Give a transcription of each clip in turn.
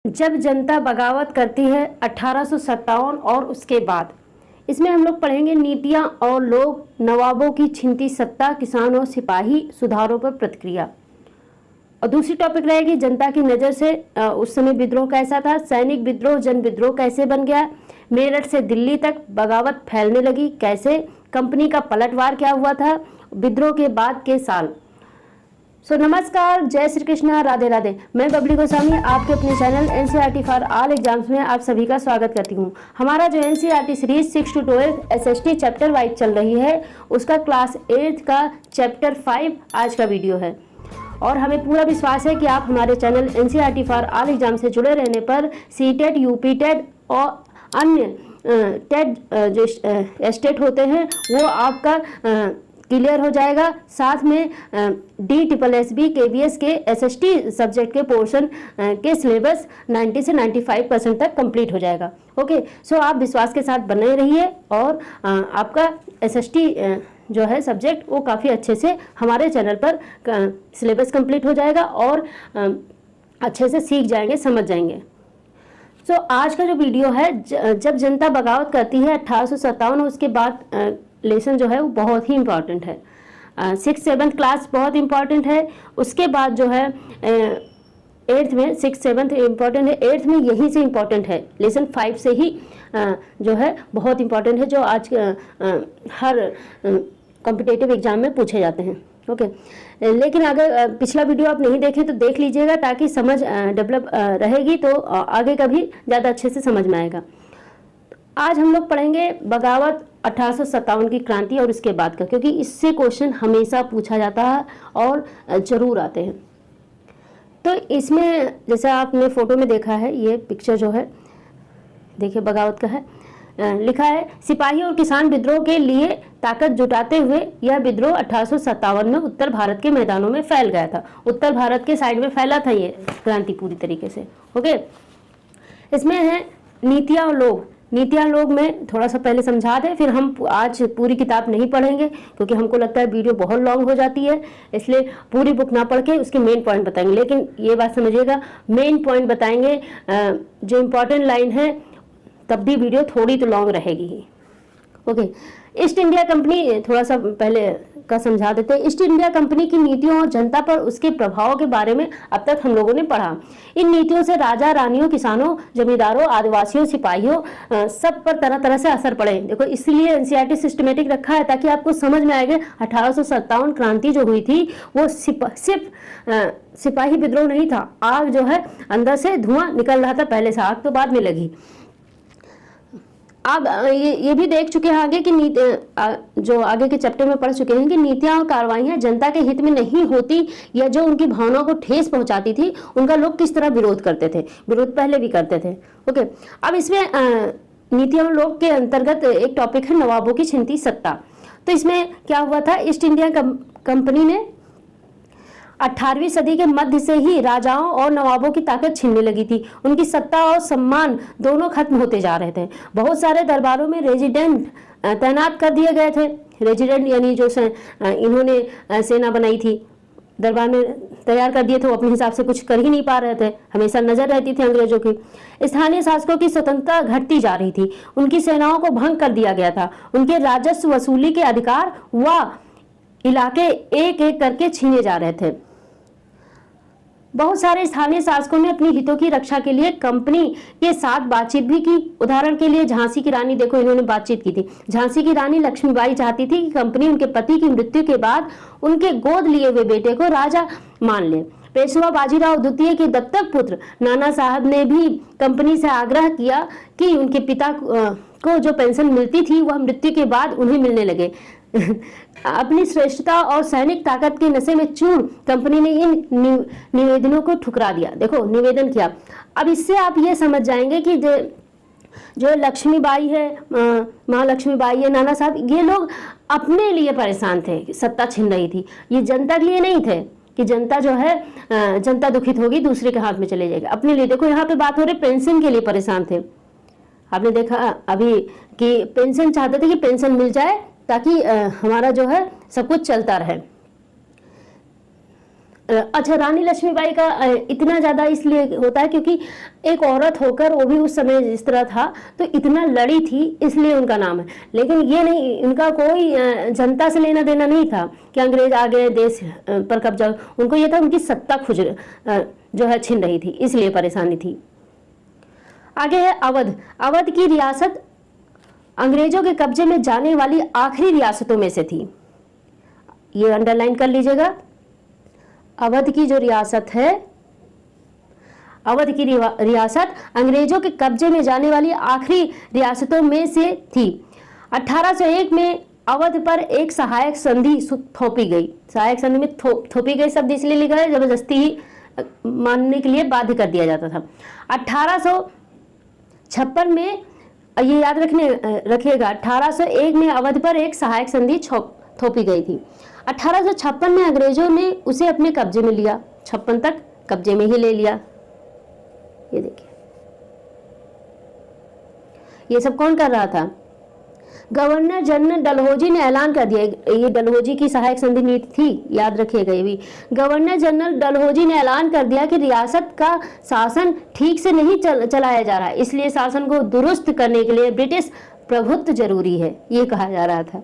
जब जनता बगावत करती है 1857 और उसके बाद। इसमें हम लोग पढ़ेंगे नीतियां और लोग, नवाबों की छिनती सत्ता, किसान और सिपाही, सुधारों पर प्रतिक्रिया। और दूसरी टॉपिक रहेगी जनता की नज़र से उस समय विद्रोह कैसा था, सैनिक विद्रोह, जन विद्रोह कैसे बन गया, मेरठ से दिल्ली तक बगावत फैलने लगी कैसे, कंपनी का पलटवार क्या हुआ था, विद्रोह के बाद के साल। नमस्कार, जय श्री कृष्णा, राधे राधे। मैं बबली गोस्वामी आपके अपने channel NCERT for all exams में आप सभी का स्वागत करती हूं। हमारा जो NCERT series 6 to 12 SST chapter wise चल रही है, उसका क्लास 8 का चैप्टर 5 आज का वीडियो है। और हमें पूरा विश्वास है कि आप हमारे channel NCERT for all exam से जुड़े रहने पर सीटेट, यूपी टेट और अन्य टेट जो स्टेट होते हैं वो आपका क्लियर हो जाएगा। साथ में DSSB KVS के SST सब्जेक्ट के पोर्शन के सिलेबस 90 से 95% तक कंप्लीट हो जाएगा। ओके, सो आप विश्वास के साथ बने रहिए और आपका SST जो है सब्जेक्ट वो काफ़ी अच्छे से हमारे चैनल पर सिलेबस कंप्लीट हो जाएगा और अच्छे से सीख जाएंगे, समझ जाएंगे। आज का जो वीडियो है, जब जनता बगावत करती है 1857 उसके बाद लेसन जो है वो बहुत ही इम्पॉर्टेंट है। 6th-7th क्लास बहुत इम्पॉर्टेंट है। उसके बाद जो है 8th में 6th-7th इम्पॉर्टेंट है, 8th में यहीं से इम्पॉर्टेंट है। लेसन 5 से ही जो है बहुत इम्पॉर्टेंट है, जो आज हर कॉम्पिटिटिव एग्जाम में पूछे जाते हैं। ओके, लेकिन अगर पिछला वीडियो आप नहीं देखें तो देख लीजिएगा, ताकि समझ डेवलप रहेगी तो आगे का भी ज़्यादा अच्छे से समझ में आएगा। आज हम लोग पढ़ेंगे बगावत 1857 की क्रांति और उसके बाद का, क्योंकि इससे क्वेश्चन हमेशा पूछा जाता है और ज़रूर आते हैं। तो इसमें जैसा आपने फोटो में देखा है, ये पिक्चर जो है देखिए बगावत का है। लिखा है, सिपाही और किसान विद्रोह के लिए ताकत जुटाते हुए यह विद्रोह 1857 में उत्तर भारत के मैदानों में फैल गया था। उत्तर भारत के साइड में फैला था ये क्रांति पूरी तरीके से। ओके, इसमें है नीतियां और लोग। नीतियां लोग में थोड़ा सा पहले समझा दें, फिर हम आज पूरी किताब नहीं पढ़ेंगे क्योंकि हमको लगता है वीडियो बहुत लॉन्ग हो जाती है, इसलिए पूरी बुक ना पढ़ के उसके मेन पॉइंट बताएंगे। लेकिन ये बात समझिएगा, मेन पॉइंट बताएंगे, जो इम्पोर्टेंट लाइन है, तब भी वीडियो थोड़ी तो लॉन्ग रहेगी ही। ओके, ईस्ट इंडिया कंपनी थोड़ा सा पहले का समझा देते हैं। ईस्ट इंडिया कंपनी की नीतियों और जनता पर उसके प्रभाव के बारे में अब तक हम लोगों ने पढ़ा। इन नीतियों से राजा रानियों, किसानों, जमींदारों, आदिवासियों, सिपाहियों सब पर तरह तरह से असर पड़े। देखो, इसलिए एनसीईआरटी सिस्टमेटिक रखा है ताकि आपको समझ में आएगा 1857 क्रांति जो हुई थी वो सिर्फ सिपाही विद्रोह नहीं था। आग जो है अंदर से धुआं निकल रहा था पहले से, आग तो बाद में लगी। आप ये भी देख चुके हैं आगे कि जो आगे के चैप्टर में पढ़ चुके हैं कि नीतियां और कार्रवाइयां जनता के हित में नहीं होती या जो उनकी भावनाओं को ठेस पहुंचाती थी, उनका लोग किस तरह विरोध करते थे। विरोध पहले भी करते थे। ओके, अब इसमें नीतियां और लोग के अंतर्गत एक टॉपिक है नवाबों की छिनती सत्ता। तो इसमें क्या हुआ था, ईस्ट इंडिया कंपनी ने 18वीं सदी के मध्य से ही राजाओं और नवाबों की ताकत छीनने लगी थी। उनकी सत्ता और सम्मान दोनों खत्म होते जा रहे थे। बहुत सारे दरबारों में रेजिडेंट तैनात कर दिए गए थे। रेजिडेंट यानी जो इन्होंने सेना बनाई थी, दरबार में तैयार कर दिए थे, वो अपने हिसाब से कुछ कर ही नहीं पा रहे थे, हमेशा नजर रहती थी अंग्रेजों की। स्थानीय शासकों की स्वतंत्रता घटती जा रही थी। उनकी सेनाओं को भंग कर दिया गया था। उनके राजस्व वसूली के अधिकार व इलाके एक एक करके छीने जा रहे थे। बहुत सारे स्थानीय शासकों ने अपनी हितों की रक्षा के लिए कंपनी के साथ बातचीत भी की। उदाहरण के लिए झांसी की रानी, देखो इन्होंने बातचीत की थी। झांसी की रानी लक्ष्मीबाई चाहती थी कि कंपनी उनके पति की मृत्यु के बाद उनके गोद लिए हुए बेटे को राजा मान ले। पेशवा बाजीराव द्वितीय के दत्तक पुत्र नाना साहब ने भी कंपनी से आग्रह किया कि उनके पिता को जो पेंशन मिलती थी वह मृत्यु के बाद उन्हें मिलने लगे। अपनी श्रेष्ठता और सैनिक ताकत के नशे में चूर कंपनी ने इन निवेदनों को ठुकरा दिया। देखो, निवेदन किया। अब इससे आप ये समझ जाएंगे कि जो लक्ष्मीबाई है, माँ लक्ष्मीबाई है, नाना साहब, ये लोग अपने लिए परेशान थे, सत्ता छीन रही थी। ये जनता के लिए नहीं थे कि जनता जो है जनता दुखित होगी, दूसरे के हाथ में चले जाएगा। अपने लिए, देखो यहाँ पे बात हो रही, पेंशन के लिए परेशान थे। आपने देखा अभी कि पेंशन चाहते थे कि पेंशन मिल जाए ताकि हमारा जो है सब कुछ चलता रहे। अच्छा, रानी लक्ष्मीबाई का इतना ज़्यादा इसलिए होता है क्योंकि एक औरत होकर, वो भी उस समय जिस तरह था, तो इतना लड़ी थी, इसलिए उनका नाम है। लेकिन ये नहीं, उनका कोई जनता से लेना देना नहीं था कि अंग्रेज आ गए देश पर कब्जा। उनको ये था उनकी सत्ता जो है छिन रही थी, इसलिए परेशानी थी। आगे है अवध। अवध की रियासत अंग्रेजों के कब्जे में जाने वाली आखिरी रियासतों में से थी। ये अंडरलाइन कर लीजिएगा। अवध की जो रियासत है, अवध की रियासत अंग्रेजों के कब्जे में जाने वाली आखिरी रियासतों में से थी। 1801 में अवध पर एक सहायक संधि थोपी गई। सहायक संधि में थोपी गई शब्द इसलिए लिखा है, जबरदस्ती ही मानने के लिए बाध्य कर दिया जाता था। 1856 में, ये याद रखिएगा, 1801 में अवध पर एक सहायक संधि थोपी गई थी। 1856 में अंग्रेजों ने उसे अपने कब्जे में लिया। 56 तक कब्जे में ही ले लिया। ये देखिए, ये सब कौन कर रहा था? गवर्नर जनरल डलहौजी ने ऐलान कर दिया। ये डलहौजी की सहायक संधि नीति थी, याद रखिएगा ये भी। गवर्नर जनरल डलहौजी ने ऐलान कर दिया कि रियासत का शासन ठीक से नहीं चलाया जा रहा है, इसलिए शासन को दुरुस्त करने के लिए ब्रिटिश प्रभुत्व जरूरी है, ये कहा जा रहा था।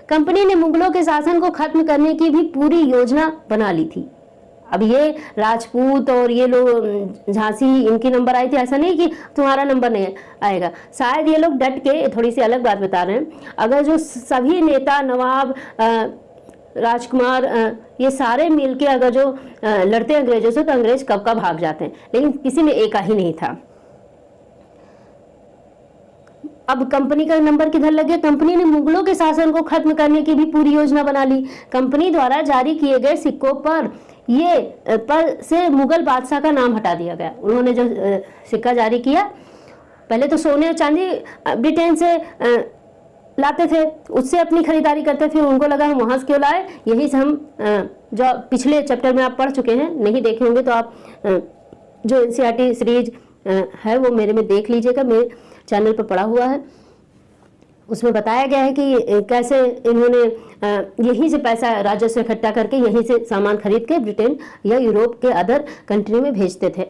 कंपनी ने मुगलों के शासन को खत्म करने की भी पूरी योजना बना ली थी। अब ये राजपूत और ये लोग झांसी, इनकी नंबर आई थी, ऐसा नहीं कि तुम्हारा नंबर नहीं आएगा। शायद ये लोग डट के, थोड़ी सी अलग बात बता रहे हैं, अगर जो सभी नेता, नवाब, राजकुमार, ये सारे मिलके अगर जो लड़ते अंग्रेजों से, तो अंग्रेज कब का भाग जाते हैं, लेकिन किसी में एक ही नहीं था। अब कंपनी का नंबर किधर लग गया? कंपनी ने मुगलों के शासन को खत्म करने की भी पूरी योजना बना ली। कंपनी द्वारा जारी किए गए सिक्कों पर से मुगल बादशाह का नाम हटा दिया गया। उन्होंने जो सिक्का जारी किया, पहले तो सोने और चांदी ब्रिटेन से लाते थे, उससे अपनी खरीदारी करते थे। उनको लगा हम वहां से क्यों लाए, यही से हम, जो पिछले चैप्टर में आप पढ़ चुके हैं, नहीं देखे होंगे तो आप जो NCERT सीरीज है वो मेरे में देख लीजिएगा, मेरे चैनल पर पड़ा हुआ है। उसमें बताया गया है कि कैसे इन्होंने यहीं से पैसा, राजस्व इकट्ठा करके यहीं से सामान खरीद के ब्रिटेन या यूरोप के अदर कंट्री में बेचते थे।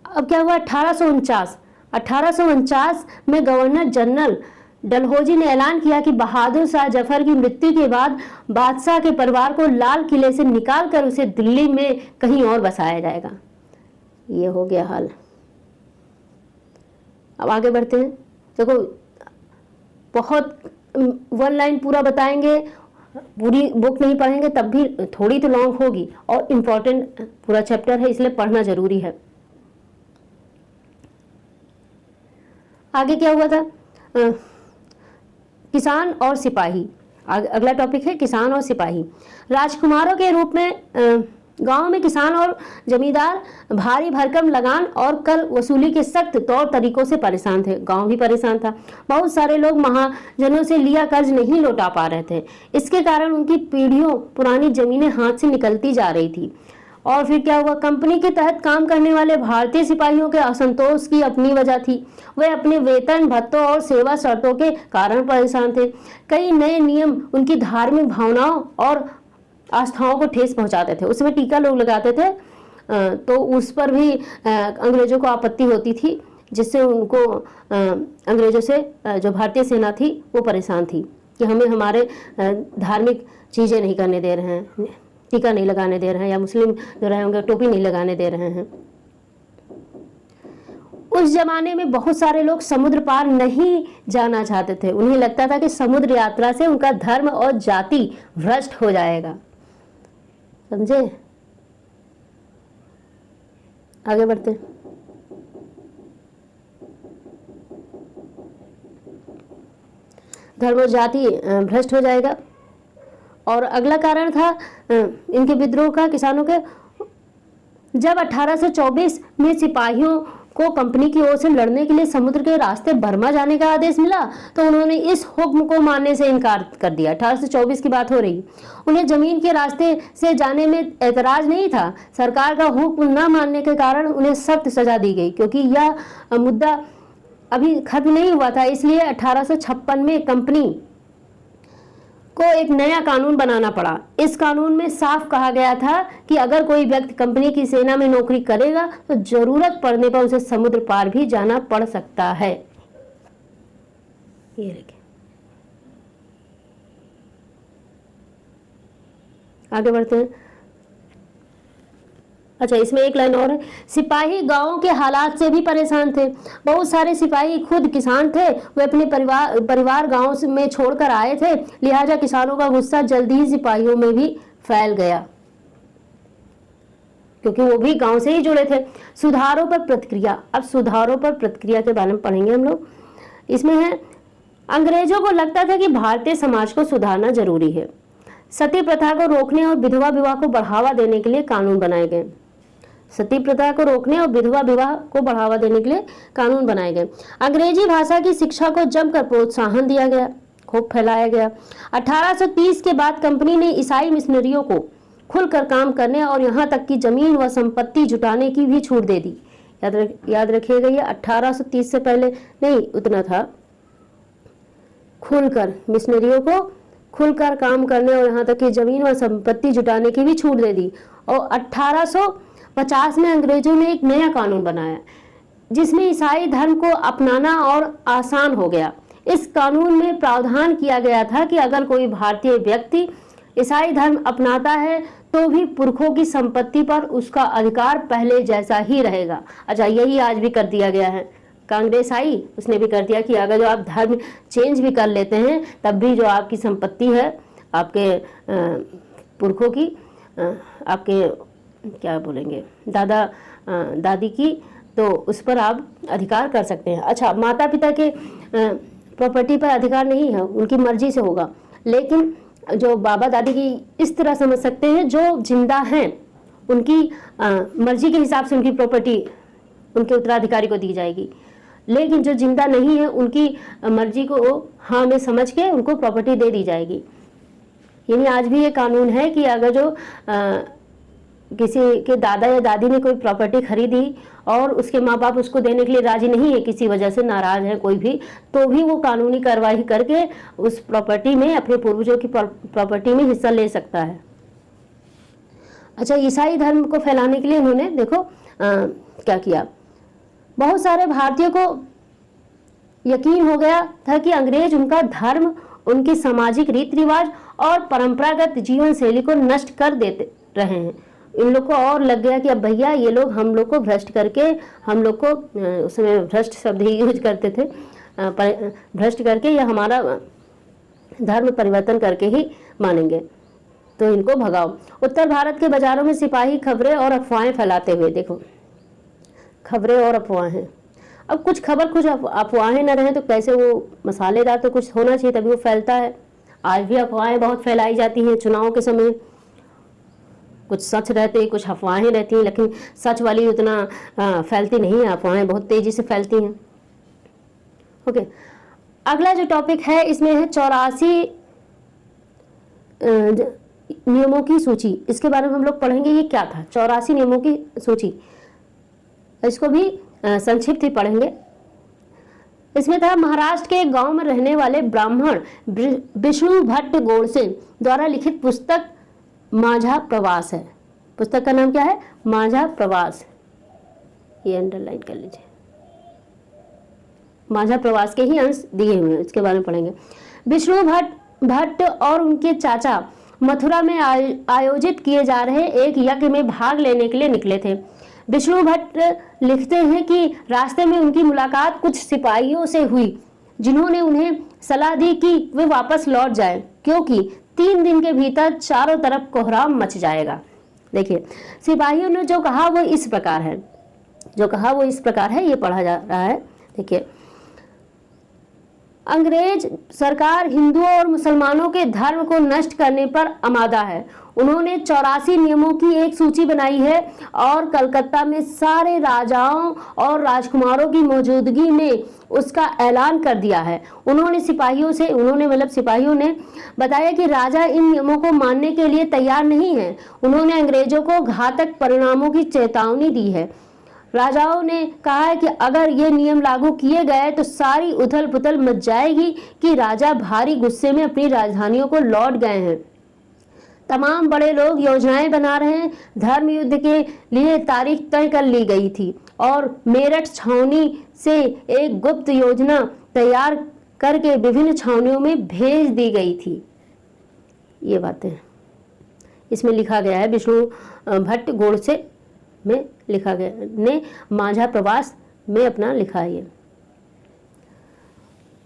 अब क्या हुआ? 1849 में गवर्नर जनरल डलहौजी ने ऐलान किया कि बहादुर शाह जफर की मृत्यु के बाद बादशाह के परिवार को लाल किले से निकालकर उसे दिल्ली में कहीं और बसाया जाएगा। ये हो गया हाल। अब आगे बढ़ते हैं। देखो, बहुत वन लाइन पूरा बताएंगे, पूरी बुक नहीं पढ़ेंगे तब भी थोड़ी तो लॉन्ग होगी, और इम्पोर्टेंट पूरा चैप्टर है, इसलिए पढ़ना जरूरी है। आगे क्या हुआ था? किसान और सिपाही। अगला टॉपिक है किसान और सिपाही। राजकुमारों के रूप में गांव में किसान और जमींदार भारी भरकम लगान और कर वसूली के सख्त तौर तरीकों से परेशान थे। गांव भी परेशान था। बहुत सारे लोग महाजनों से लिया कर्ज नहीं लौटा पा रहे थे। इसके कारण उनकी पीढ़ियों पुरानी जमीनें हाथ से निकलती जा रही थी। और फिर क्या हुआ? कंपनी के तहत काम करने वाले भारतीय सिपाहियों के असंतोष की अपनी वजह थी। वे अपने वेतन भत्तों और सेवा शर्तों के कारण परेशान थे। कई नए नियम उनकी धार्मिक भावनाओं और आस्थाओं को ठेस पहुंचाते थे। उसमें टीका लोग लगाते थे, तो उस पर भी अंग्रेजों को आपत्ति होती थी, जिससे उनको अंग्रेजों से जो भारतीय सेना थी वो परेशान थी कि हमें हमारे धार्मिक चीज़ें नहीं करने दे रहे हैं, टीका नहीं लगाने दे रहे हैं, या मुस्लिम जो रहे होंगे टोपी नहीं लगाने दे रहे हैं। उस जमाने में बहुत सारे लोग समुद्र पार नहीं जाना चाहते थे। उन्हें लगता था कि समुद्र यात्रा से उनका धर्म और जाति भ्रष्ट हो जाएगा। समझे? आगे बढ़ते। धर्म और जाति भ्रष्ट हो जाएगा। और अगला कारण था इनके विद्रोह का, किसानों के। जब 1824 में सिपाहियों को कंपनी की ओर से लड़ने के लिए समुद्र के रास्ते बर्मा जाने का आदेश मिला, तो उन्होंने इस हुक्म को मानने से इनकार कर दिया। 1824 की बात हो रही। उन्हें जमीन के रास्ते से जाने में ऐतराज नहीं था। सरकार का हुक्म न मानने के कारण उन्हें सख्त सजा दी गई, क्योंकि यह मुद्दा अभी खत्म नहीं हुआ था। इसलिए 1856 में कंपनी को एक नया कानून बनाना पड़ा। इस कानून में साफ कहा गया था कि अगर कोई व्यक्ति कंपनी की सेना में नौकरी करेगा तो जरूरत पड़ने पर उसे समुद्र पार भी जाना पड़ सकता है। ये देखिए, आगे बढ़ते हैं। अच्छा, इसमें एक लाइन और है, सिपाही गांवों के हालात से भी परेशान थे। बहुत सारे सिपाही खुद किसान थे, वे अपने परिवार गांव में छोड़कर आए थे, लिहाजा किसानों का गुस्सा जल्दी ही सिपाहियों में भी फैल गया, क्योंकि वो भी गांव से ही जुड़े थे। सुधारों पर प्रतिक्रिया। अब सुधारों पर प्रतिक्रिया के बारे में पढ़ेंगे हम लोग। इसमें है, अंग्रेजों को लगता था कि भारतीय समाज को सुधारना जरूरी है। सती प्रथा को रोकने और विधवा विवाह को बढ़ावा देने के लिए कानून बनाए गए। सती प्रथा को रोकने और विधवा विवाह को बढ़ावा देने के लिए कानून बनाए गए। अंग्रेजी भाषा की शिक्षा को जमकर प्रोत्साहन दिया गया, खूब फैलाया गया। 1830 के बाद कंपनी ने ईसाई मिशनरियों को खुलकर काम करने और यहाँ तक कि जमीन व संपत्ति जुटाने की भी छूट दे दी। याद रखिएगा, ये 1830 से पहले नहीं उतना था। खुलकर मिशनरियों को खुलकर काम करने और यहाँ तक कि जमीन व संपत्ति जुटाने की भी छूट दे दी। और 1850 में अंग्रेजों ने एक नया कानून बनाया जिसमें ईसाई धर्म को अपनाना और आसान हो गया। इस कानून में प्रावधान किया गया था कि अगर कोई भारतीय व्यक्ति ईसाई धर्म अपनाता है तो भी पुरखों की संपत्ति पर उसका अधिकार पहले जैसा ही रहेगा। अच्छा, यही आज भी कर दिया गया है। कांग्रेस आई, उसने भी कर दिया कि अगर जो आप धर्म चेंज भी कर लेते हैं तब भी जो आपकी संपत्ति है आपके पुरखों की, आपके क्या बोलेंगे दादा दादी की, तो उस पर आप अधिकार कर सकते हैं। अच्छा, माता पिता के प्रॉपर्टी पर अधिकार नहीं है, उनकी मर्जी से होगा। लेकिन जो बाबा दादी की इस तरह समझ सकते हैं, जो जिंदा हैं उनकी मर्जी के हिसाब से उनकी प्रॉपर्टी उनके उत्तराधिकारी को दी जाएगी। लेकिन जो जिंदा नहीं है उनकी मर्जी को हाँ में समझ के उनको प्रॉपर्टी दे दी जाएगी। यानी आज भी ये कानून है कि अगर जो किसी के दादा या दादी ने कोई प्रॉपर्टी खरीदी और उसके माँ बाप उसको देने के लिए राजी नहीं है, किसी वजह से नाराज है कोई भी, तो भी वो कानूनी कार्रवाई करके उस प्रॉपर्टी में, अपने पूर्वजों की प्रॉपर्टी में हिस्सा ले सकता है। अच्छा, ईसाई धर्म को फैलाने के लिए उन्होंने देखो क्या किया। बहुत सारे भारतीयों को यकीन हो गया था कि अंग्रेज उनका धर्म, उनके सामाजिक रीति रिवाज और परंपरागत जीवन शैली को नष्ट कर देते रहे हैं। इन लोग को और लग गया कि अब भैया ये लोग हम लोग को भ्रष्ट करके, हम लोग को उस समय भ्रष्ट शब्द ही यूज करते थे, भ्रष्ट करके या हमारा धर्म परिवर्तन करके ही मानेंगे, तो इनको भगाओ। उत्तर भारत के बाजारों में सिपाही खबरें और अफवाहें फैलाते हुए, देखो खबरें और अफवाहें। अब कुछ खबर कुछ अफवाहें न रहे तो कैसे, वो मसालेदार तो कुछ होना चाहिए तभी वो फैलता है। आज भी अफवाहें बहुत फैलाई जाती हैं। चुनाव के समय कुछ सच रहते हैं, कुछ अफवाहें रहती हैं, लेकिन सच वाली उतना फैलती नहीं है, अफवाहें बहुत तेजी से फैलती हैं। ओके, अगला जो टॉपिक है इसमें है 84 नियमों की सूची। इसके बारे में हम लोग पढ़ेंगे ये क्या था, 84 नियमों की सूची। इसको भी संक्षिप्त ही पढ़ेंगे। इसमें था, महाराष्ट्र के गांव में रहने वाले ब्राह्मण विष्णु भट्ट गोडसे द्वारा लिखित पुस्तक माझा प्रवास है। पुस्तक का नाम क्या है? माझा प्रवास। ये अंडरलाइन कर लीजिए। माझा प्रवास के ही अंश दिए हुए हैं, इसके बारे में पढ़ेंगे। विष्णु भट्ट और उनके चाचा मथुरा में आयोजित किए जा रहे एक यज्ञ में भाग लेने के लिए निकले थे। विष्णु भट्ट लिखते हैं कि रास्ते में उनकी मुलाकात कुछ सिपाहियों से हुई जिन्होंने उन्हें सलाह दी कि वे वापस लौट जाएं, क्योंकि 3 दिन के भीतर चारों तरफ कोहराम मच जाएगा। देखिए, सिपाहियों ने जो कहा वो इस प्रकार है, ये पढ़ा जा रहा है। देखिए, अंग्रेज सरकार हिंदुओं और मुसलमानों के धर्म को नष्ट करने पर आमादा है। उन्होंने 84 नियमों की एक सूची बनाई है और कलकत्ता में सारे राजाओं और राजकुमारों की मौजूदगी में उसका ऐलान कर दिया है। उन्होंने सिपाहियों ने बताया कि राजा इन नियमों को मानने के लिए तैयार नहीं है। उन्होंने अंग्रेजों को घातक परिणामों की चेतावनी दी है। राजाओं ने कहा है कि अगर ये नियम लागू किए गए तो सारी उथल पुथल मच जाएगी कि राजा भारी गुस्से में अपनी राजधानियों को लौट गए हैं। तमाम बड़े लोग योजनाएं बना रहे हैं। धर्म युद्ध के लिए तारीख तय कर ली गई थी और मेरठ छावनी से एक गुप्त योजना तैयार करके विभिन्न छावनियों में भेज दी गई थी। ये बातें इसमें लिखा गया है, विष्णु भट्ट गोडसे में लिखा गया ने माझा प्रवास में अपना लिखा है ये।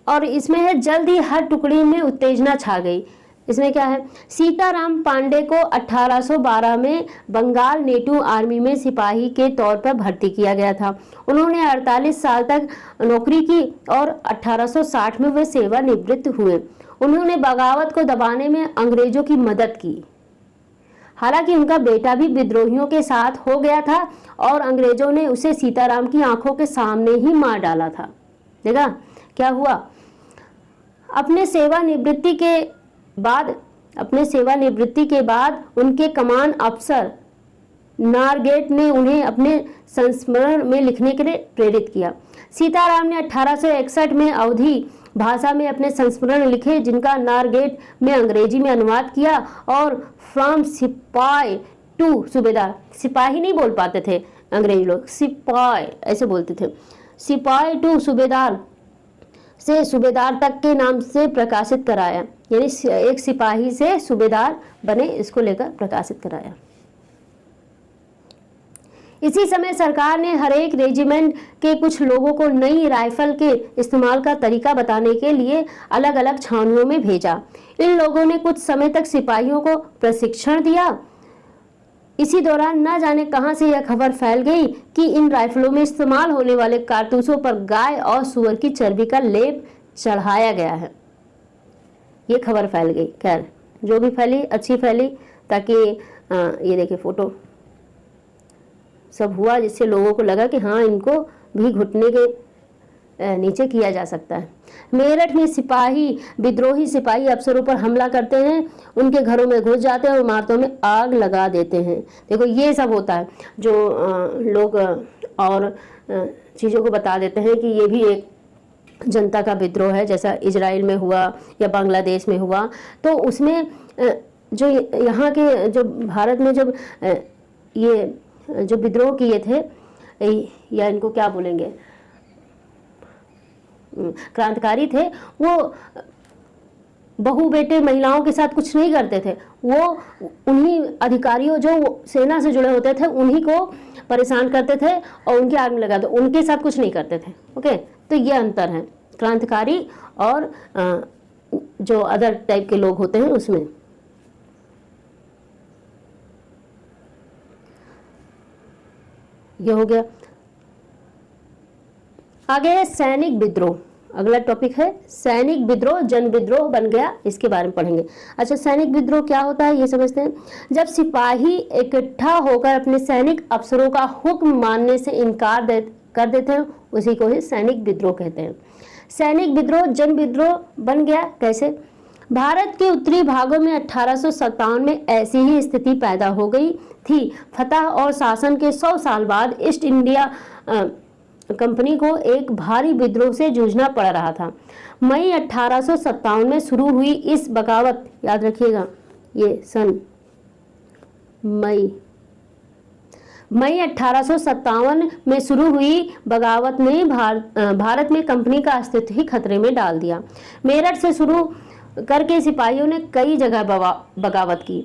और इसमें है जल्द ही हर टुकड़ी में उत्तेजना छा गई। इसमें क्या है, सीताराम पांडे को 1812 में बंगाल नेटिव आर्मी में सिपाही के तौर पर भर्ती किया गया था। उन्होंने 48 साल तक नौकरी की और 1860 में वे सेवानिवृत्त हुए। उन्होंने बगावत को दबाने में अंग्रेजों की मदद की। हालांकि उनका बेटा भी विद्रोहियों के साथ हो गया था और अंग्रेजों ने उसे सीताराम की आंखों के सामने ही मार डाला था। देखा क्या हुआ। अपने सेवानिवृत्ति के बाद उनके कमान अफसर नारगेट ने उन्हें अपने संस्मरण में लिखने के लिए प्रेरित किया। सीताराम ने 1861 में अवधी भाषा में अपने संस्मरण लिखे, जिनका नारगेट में अंग्रेजी में अनुवाद किया और फ्रॉम सिपाही टू सूबेदार, सिपाही नहीं बोल पाते थे अंग्रेज लोग, सिपाही ऐसे बोलते थे, सिपाही टू सूबेदार से सूबेदार तक के नाम से प्रकाशित कराया। यानी एक सिपाही से सूबेदार बने, इसको लेकर प्रकाशित कराया। इसी समय सरकार ने हर एक रेजिमेंट के कुछ लोगों को नई राइफल के इस्तेमाल का तरीका बताने के लिए अलग अलग छावनियों में भेजा। इन लोगों ने कुछ समय तक सिपाहियों को प्रशिक्षण दिया। इसी दौरान न जाने कहां से यह खबर फैल गई कि इन राइफलों में इस्तेमाल होने वाले कारतूसों पर गाय और सुअर की चर्बी का लेप चढ़ाया गया है। ये खबर फैल गई। खैर जो भी फैली अच्छी फैली, ताकि ये देखिए फोटो सब हुआ, जिससे लोगों को लगा कि हाँ इनको भी घुटने के नीचे किया जा सकता है। मेरठ में सिपाही विद्रोही सिपाही अफसरों पर हमला करते हैं, उनके घरों में घुस जाते हैं और इमारतों में आग लगा देते हैं। देखो ये सब होता है जो लोग और चीज़ों को बता देते हैं कि ये भी एक जनता का विद्रोह है, जैसा इजराइल में हुआ या बांग्लादेश में हुआ। तो उसमें जो यहाँ के जो भारत में जब ये जो विद्रोह किए थे, या इनको क्या बोलेंगे, क्रांतिकारी थे, वो बहू बेटे महिलाओं के साथ कुछ नहीं करते थे। वो उन्हीं अधिकारियों जो सेना से जुड़े होते थे उन्हीं को परेशान करते थे और उनकी आग में लगाते, उनके साथ कुछ नहीं करते थे। ओके, तो ये अंतर है क्रांतिकारी और जो अदर टाइप के लोग होते हैं उसमें। ये हो गया। आगे है सैनिक विद्रोह। अगला टॉपिक है सैनिक विद्रोह, जन विद्रोह बन गया, इसके बारे में पढ़ेंगे। अच्छा, सैनिक विद्रोह क्या होता है ये समझते हैं। जब सिपाही इकट्ठा होकर अपने सैनिक अफसरों का हुक्म मानने से इनकार कर देते हैं, उसी को ही सैनिक विद्रोह कहते हैं। सैनिक विद्रोह जन विद्रोह बन गया कैसे। भारत के उत्तरी भागों में 1857 में ऐसी ही स्थिति पैदा हो गई थी। फतह और शासन के 100 साल बाद ईस्ट इंडिया कंपनी को एक भारी विद्रोह से जूझना पड़ रहा था। मई 1857 में शुरू हुई इस बगावत, याद रखिएगा ये सन मई 1857 में शुरू हुई बगावत ने भारत में कंपनी का अस्तित्व ही खतरे में डाल दिया। मेरठ से शुरू करके सिपाहियों ने कई जगह बगावत की।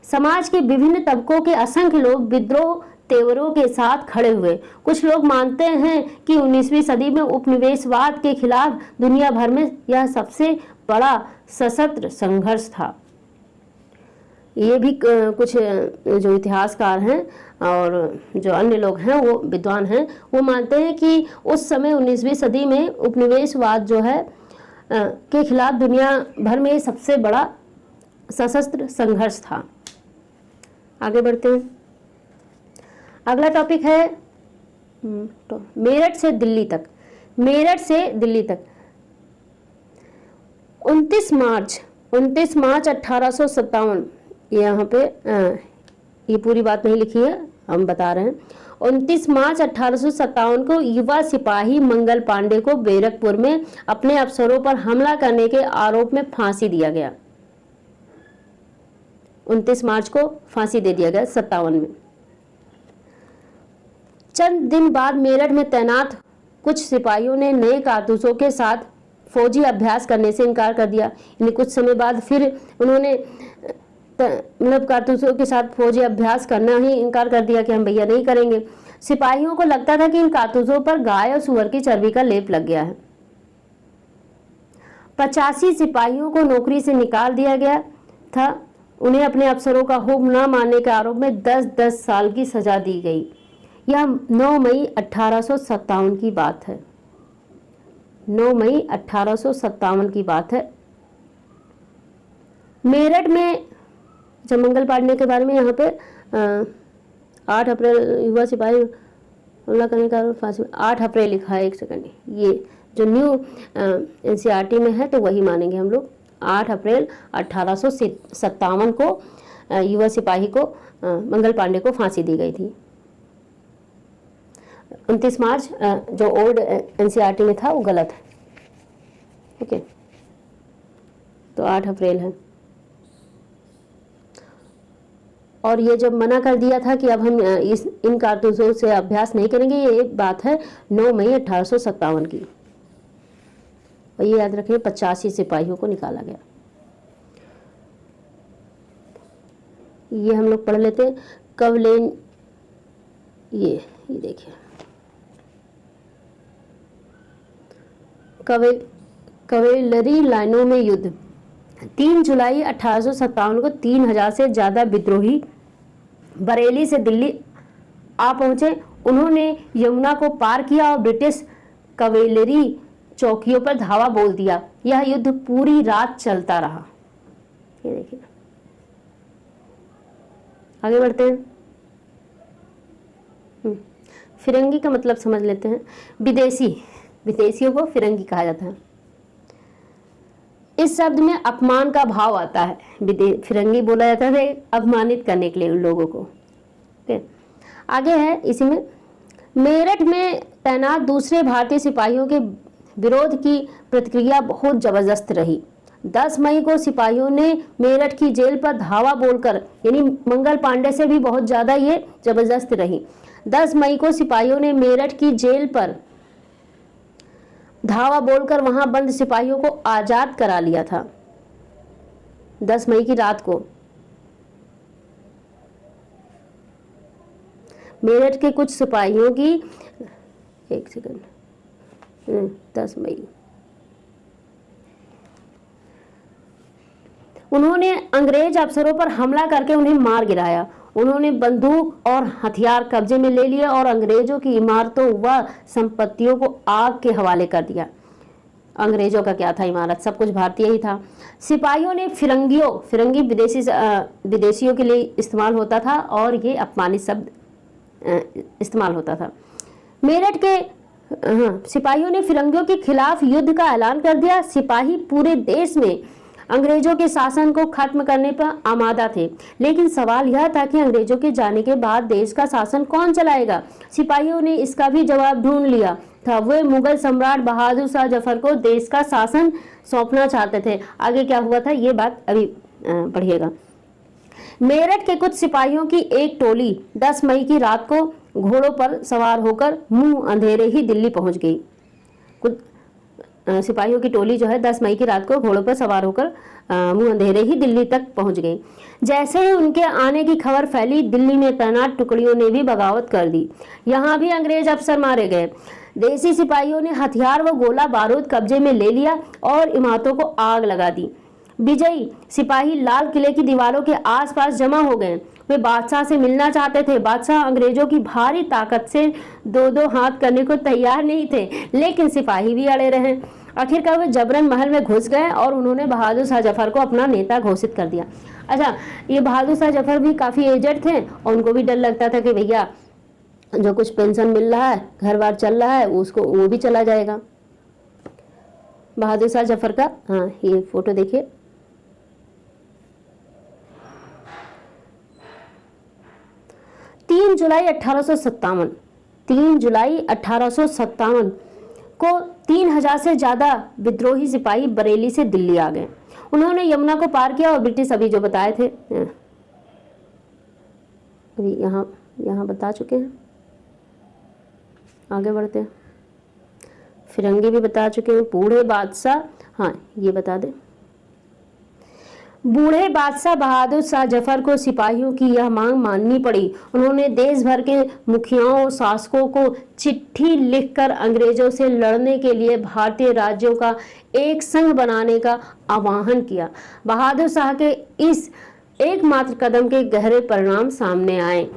समाज के विभिन्न तबकों के असंख्य लोग विद्रोह तेवरों के साथ खड़े हुए। कुछ लोग मानते हैं कि 19वीं सदी में उपनिवेशवाद के खिलाफ दुनिया भर में यह सबसे बड़ा सशस्त्र संघर्ष था। ये भी कुछ जो इतिहासकार हैं और जो अन्य लोग हैं, वो विद्वान हैं, वो मानते हैं कि उस समय 19वीं सदी में उपनिवेशवाद जो है के खिलाफ दुनिया भर में सबसे बड़ा सशस्त्र संघर्ष था। आगे बढ़ते हैं। अगला टॉपिक है तो मेरठ से दिल्ली तक। 29 मार्च 1857, यहाँ पे ये पूरी बात नहीं लिखी है, हम बता रहे हैं। 29 मार्च 1857 को युवा सिपाही मंगल पांडे को बैरकपुर में अपने अफसरों पर हमला करने के आरोप में फांसी दिया गया। 29 मार्च को फांसी दे दिया गया 57 में। चंद दिन बाद मेरठ में तैनात कुछ सिपाहियों ने नए कारतूसों के साथ फौजी अभ्यास करने से इनकार कर दिया। इन्हें कुछ समय बाद फिर उन्होंने मतलब कारतूसों के साथ फौजी अभ्यास करना ही इनकार कर दिया कि हम भैया नहीं करेंगे। सिपाहियों को लगता था कि इन कारतूसों पर गाय और सुअर की चर्बी का लेप लग गया है। 85 सिपाहियों को नौकरी से निकाल दिया गया था। उन्हें अपने अफसरों का हुक्म न मानने के आरोप में 10-10 साल की सजा दी गई। यह 9 मई 1857 की बात है। 9 मई 1857 की बात है। मेरठ में जब मंगल पांडे के बारे में यहाँ पे 8 अप्रैल युवा सिपाही हमला करने का फांसी 8 अप्रैल लिखा है। एक सेकंड, ये जो न्यू एनसीईआरटी में है तो वही मानेंगे हम लोग। 8 अप्रैल 1857 को युवा सिपाही को मंगल पांडे को फांसी दी गई थी। 29 मार्च जो ओल्ड एनसीईआरटी में था वो गलत है। ओके, तो 8 अप्रैल है। और ये जब मना कर दिया था कि अब हम इन कारतूसों से अभ्यास नहीं करेंगे, ये बात है 9 मई 1857 की। और ये याद रखें 85 सिपाहियों को निकाला गया। ये हम लोग पढ़ लेते हैं। कवलेन, ये देखिए कवेलरी लाइनों में युद्ध। 3 जुलाई 1857 को 3000 से ज्यादा विद्रोही बरेली से दिल्ली आ पहुंचे। उन्होंने यमुना को पार किया और ब्रिटिश कवेलरी चौकियों पर धावा बोल दिया। यह युद्ध पूरी रात चलता रहा। ये देखिए, आगे बढ़ते हैं। फिरंगी का मतलब समझ लेते हैं। विदेशियों को फिरंगी कहा जाता है। इस शब्द में अपमान का भाव आता है। फिरंगी बोला जाता है अपमानित करने के लिए उन लोगों को। आगे है इसी में, मेरठ में तैनात दूसरे भारतीय सिपाहियों के विरोध की प्रतिक्रिया बहुत जबरदस्त रही। 10 मई को सिपाहियों ने मेरठ की जेल पर धावा बोलकर, यानी मंगल पांडे से भी बहुत ज्यादा ये जबरदस्त रही। 10 मई को सिपाहियों ने मेरठ की जेल पर धावा बोलकर वहां बंद सिपाहियों को आजाद करा लिया था। 10 मई की रात को मेरठ के कुछ सिपाहियों की, एक सेकंड, 10 मई उन्होंने अंग्रेज अफसरों पर हमला करके उन्हें मार गिराया। उन्होंने बंदूक और हथियार कब्जे में ले लिए और अंग्रेजों की इमारतों व संपत्तियों को आग के हवाले कर दिया। अंग्रेजों का क्या था, इमारत, सब कुछ भारतीय ही था। सिपाहियों ने फिरंगी विदेशियों के लिए इस्तेमाल होता था और ये अपमानित शब्द इस्तेमाल होता था। मेरठ के सिपाहियों ने फिरंगियों के खिलाफ युद्ध का ऐलान कर दिया। सिपाही पूरे देश में अंग्रेजों के शासन को खत्म करने पर आमादा थे, लेकिन सवाल यह था कि अंग्रेजों के जाने के बाद देश का शासन कौन चलाएगा। सिपाहियों ने इसका भी जवाब ढूंढ लिया था। वे मुगल सम्राट बहादुर शाह जफर को देश का शासन सौंपना चाहते थे। आगे क्या हुआ था ये बात अभी पढ़िएगा। मेरठ के कुछ सिपाहियों की एक टोली 10 मई की रात को घोड़ों पर सवार होकर मुंह अंधेरे ही दिल्ली पहुंच गई। कुछ सिपाहियों की टोली जो है 10 मई की रात को घोड़ों पर सवार होकर मुंह अंधेरे ही दिल्ली तक पहुंच गई। जैसे ही उनके आने की खबर फैली, दिल्ली में तैनात टुकड़ियों ने भी बगावत कर दी। यहाँ भी अंग्रेज अफसर मारे गए। देसी सिपाहियों ने हथियार व गोला बारूद कब्जे में ले लिया और इमारतों को आग लगा दी। विजयी सिपाही लाल किले की दीवारों के आसपास जमा हो गए। वे बादशाह से मिलना चाहते थे। बादशाह अंग्रेजों की भारी ताकत से दो हाथ करने को तैयार नहीं थे, लेकिन सिपाही भी अड़े रहे। आखिरकार वे जबरन महल में घुस गए और उन्होंने बहादुर शाह जफर को अपना नेता घोषित कर दिया। अच्छा, ये बहादुर शाह जफर भी काफी एजेड थे और उनको भी डर लगता था कि भैया जो कुछ पेंशन मिल रहा है, घर बार चल रहा है, उसको वो भी चला जाएगा। बहादुर शाह जफर का ये फोटो देखिए। 3 जुलाई 1857 को 3000 से ज़्यादा विद्रोही सिपाही बरेली से दिल्ली आ गए। उन्होंने यमुना को पार किया और ब्रिटिश अभी जो बताए थे अभी यहाँ बता चुके हैं, आगे बढ़ते हैं। फिरंगी भी बता चुके हैं। बूढ़े बादशाह, हाँ ये बता दें, बूढ़े बादशाह बहादुर शाह जफर को सिपाहियों की यह मांग माननी पड़ी। उन्होंने देश भर के मुखियाओं और शासकों को चिट्ठी लिखकर अंग्रेजों से लड़ने के लिए भारतीय राज्यों का एक संघ बनाने का आह्वान किया। बहादुर शाह के इस एकमात्र कदम के गहरे परिणाम सामने आए।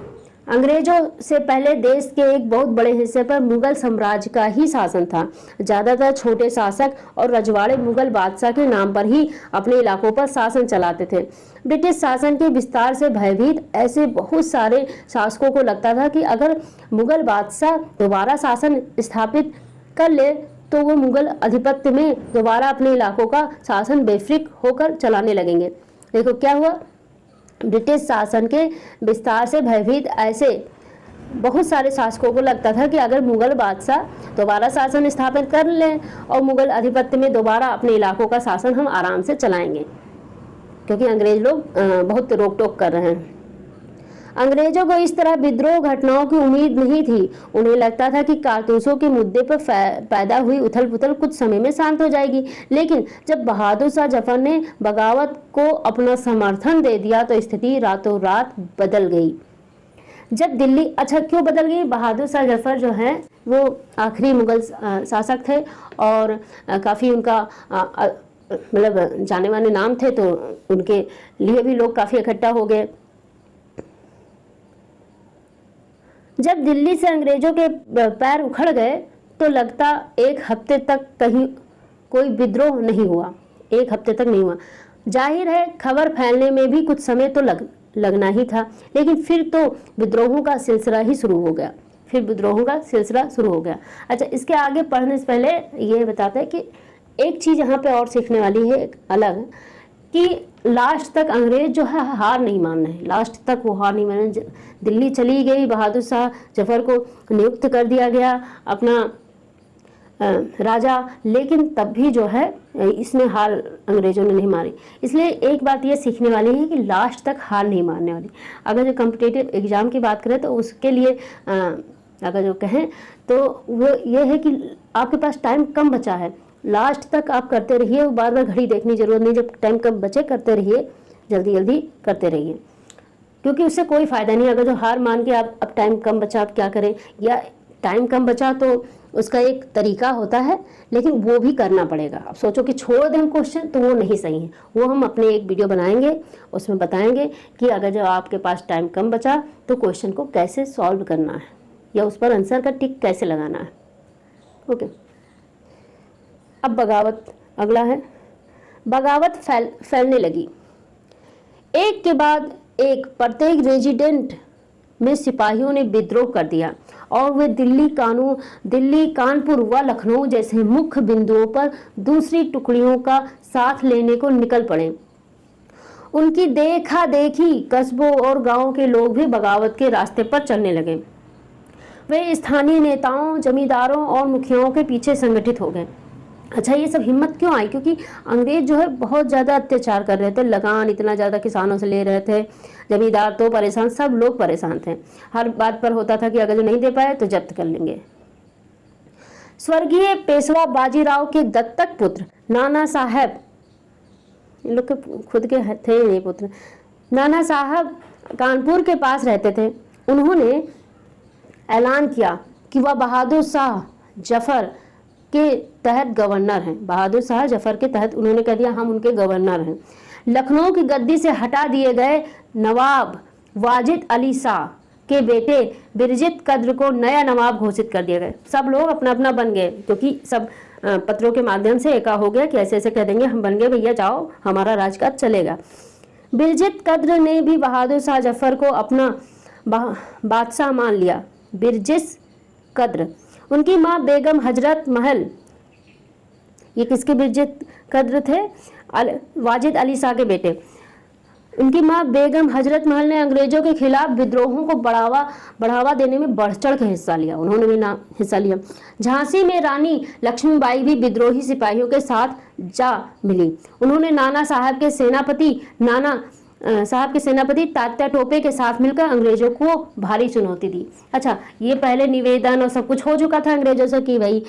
अंग्रेजों से पहले देश के एक बहुत बड़े हिस्से पर मुगल साम्राज्य का ही शासन था। ज्यादातर छोटे शासक और रजवाड़े मुगल बादशाह के नाम पर ही अपने इलाकों पर शासन चलाते थे। ब्रिटिश शासन के विस्तार से भयभीत ऐसे बहुत सारे शासकों को लगता था कि अगर मुगल बादशाह दोबारा शासन स्थापित कर ले तो वो मुगल आधिपत्य में दोबारा अपने इलाकों का शासन बेफिक्र होकर चलाने लगेंगे। देखो क्या हुआ, ब्रिटिश शासन के विस्तार से भयभीत ऐसे बहुत सारे शासकों को लगता था कि अगर मुगल बादशाह दोबारा शासन स्थापित कर लें और मुगल आधिपत्य में दोबारा अपने इलाकों का शासन हम आराम से चलाएंगे, क्योंकि अंग्रेज लोग बहुत रोक टोक कर रहे हैं। अंग्रेजों को इस तरह विद्रोह घटनाओं की उम्मीद नहीं थी। उन्हें लगता था कि कारतूसों के मुद्दे पर पैदा हुई उथल पुथल कुछ समय में शांत हो जाएगी। लेकिन जब बहादुर शाह जफर ने बगावत को अपना समर्थन दे दिया तो स्थिति रातों रात बदल गई। जब दिल्ली, अच्छा क्यों बदल गई? बहादुर शाह जफर जो है वो आखिरी मुगल शासक थे और काफ़ी उनका मतलब जाने माने नाम थे, तो उनके लिए भी लोग काफ़ी इकट्ठा हो गए। जब दिल्ली से अंग्रेजों के पैर उखड़ गए तो लगता एक हफ्ते तक कहीं कोई विद्रोह नहीं हुआ, एक हफ्ते तक नहीं हुआ। जाहिर है खबर फैलने में भी कुछ समय तो लगना ही था, लेकिन फिर तो विद्रोहों का सिलसिला ही शुरू हो गया, अच्छा, इसके आगे पढ़ने से पहले ये बताते हैं कि एक चीज़ यहाँ पे और सीखने वाली है एक अलग, कि लास्ट तक अंग्रेज जो है हार नहीं मान रहे, लास्ट तक वो हार नहीं मान रहे। दिल्ली चली गई, बहादुर शाह जफर को नियुक्त कर दिया गया अपना राजा, लेकिन तब भी जो है इसमें हार अंग्रेजों ने नहीं मारी। इसलिए एक बात ये सीखने वाली है कि लास्ट तक हार नहीं मारने वाली। अगर जो कॉम्पिटिटिव एग्जाम की बात करें तो उसके लिए अगर जो कहें तो वो ये है कि आपके पास टाइम कम बचा है, लास्ट तक आप करते रहिए, बार बार घड़ी देखने की जरूरत नहीं, जब टाइम कम बचे करते रहिए, जल्दी जल्दी करते रहिए, क्योंकि उससे कोई फ़ायदा नहीं। अगर जो हार मान के आप अब टाइम कम बचा आप क्या करें, या टाइम कम बचा तो उसका एक तरीका होता है, लेकिन वो भी करना पड़ेगा। अब सोचो कि छोड़ दें क्वेश्चन तो वो नहीं सही है, वो हम अपने एक वीडियो बनाएंगे, उसमें बताएंगे कि अगर जो आपके पास टाइम कम बचा तो क्वेश्चन को कैसे सॉल्व करना है या उस पर आंसर का टिक कैसे लगाना है। ओके, अब बगावत अगला है। बगावत फैलने लगी, एक के बाद एक प्रत्येक रेजिडेंट में सिपाहियों ने विद्रोह कर दिया और वे दिल्ली, कानपुर व लखनऊ जैसे मुख्य बिंदुओं पर दूसरी टुकड़ियों का साथ लेने को निकल पड़े। उनकी देखा देखी कस्बों और गांवों के लोग भी बगावत के रास्ते पर चलने लगे। वे स्थानीय नेताओं, जमींदारों और मुखियाओं के पीछे संगठित हो गए। अच्छा, ये सब हिम्मत क्यों आई? क्योंकि अंग्रेज जो है बहुत ज़्यादा अत्याचार कर रहे थे, लगान इतना ज़्यादा किसानों से ले रहे थे, जमींदार तो परेशान, सब लोग परेशान थे। हर बात पर होता था कि अगर जो नहीं दे पाए तो जब्त कर लेंगे। स्वर्गीय पेशवा बाजीराव के दत्तक पुत्र नाना साहब, इन लोग के खुद के थे ये पुत्र, नाना साहब कानपुर के पास रहते थे। उन्होंने ऐलान किया कि वह बहादुर शाह जफर के तहत गवर्नर हैं। बहादुर शाह जफर के तहत उन्होंने कह दिया हम उनके गवर्नर हैं। लखनऊ की गद्दी से हटा दिए गए नवाब वाजिद अली शाह के बेटे बिरजित कद्र को नया नवाब घोषित कर दिया गया। सब लोग अपना अपना बन गए, क्योंकि सब पत्रों के माध्यम से एका हो गया कि ऐसे ऐसे कह देंगे हम बन गए भैया, जाओ हमारा राजकाज चलेगा। बिरजित कद्र ने भी बहादुर शाह जफर को अपना बादशाह मान लिया। बिरजित कद्र, उनकी माँ बेगम हजरत महल, ये किसके बिरजित कद्र थे? वाजिद अली शाह के बेटे। उनकी मां बेगम हजरत महल ने अंग्रेजों के खिलाफ विद्रोहों को बढ़ावा देने में बढ़ चढ़ के हिस्सा लिया, उन्होंने भी हिस्सा लिया। झांसी में रानी लक्ष्मीबाई भी विद्रोही सिपाहियों के साथ जा मिली। उन्होंने नाना साहब के सेनापति तात्या टोपे के साथ मिलकर अंग्रेजों को भारी चुनौती दी। अच्छा, ये पहले निवेदन और सब कुछ हो चुका था अंग्रेजों से कि भाई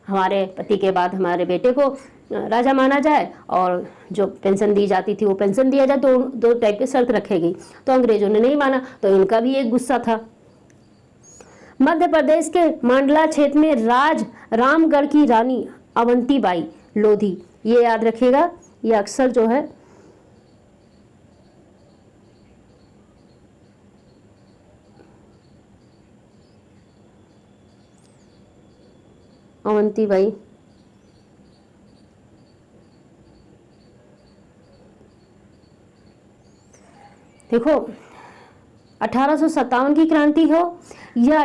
हमारे पति के बाद हमारे बेटे को राजा माना जाए और जो पेंशन दी जाती थी वो पेंशन दिया जाए, तो दो टाइप की शर्त रखेगी। तो अंग्रेजों ने नहीं माना, तो इनका भी एक गुस्सा था। मध्य प्रदेश के मांडला क्षेत्र में रामगढ़ की रानी अवंतीबाई लोधी, ये याद रखिएगा, ये अक्सर जो है अवंतीबाई देखो 1857 की क्रांति हो या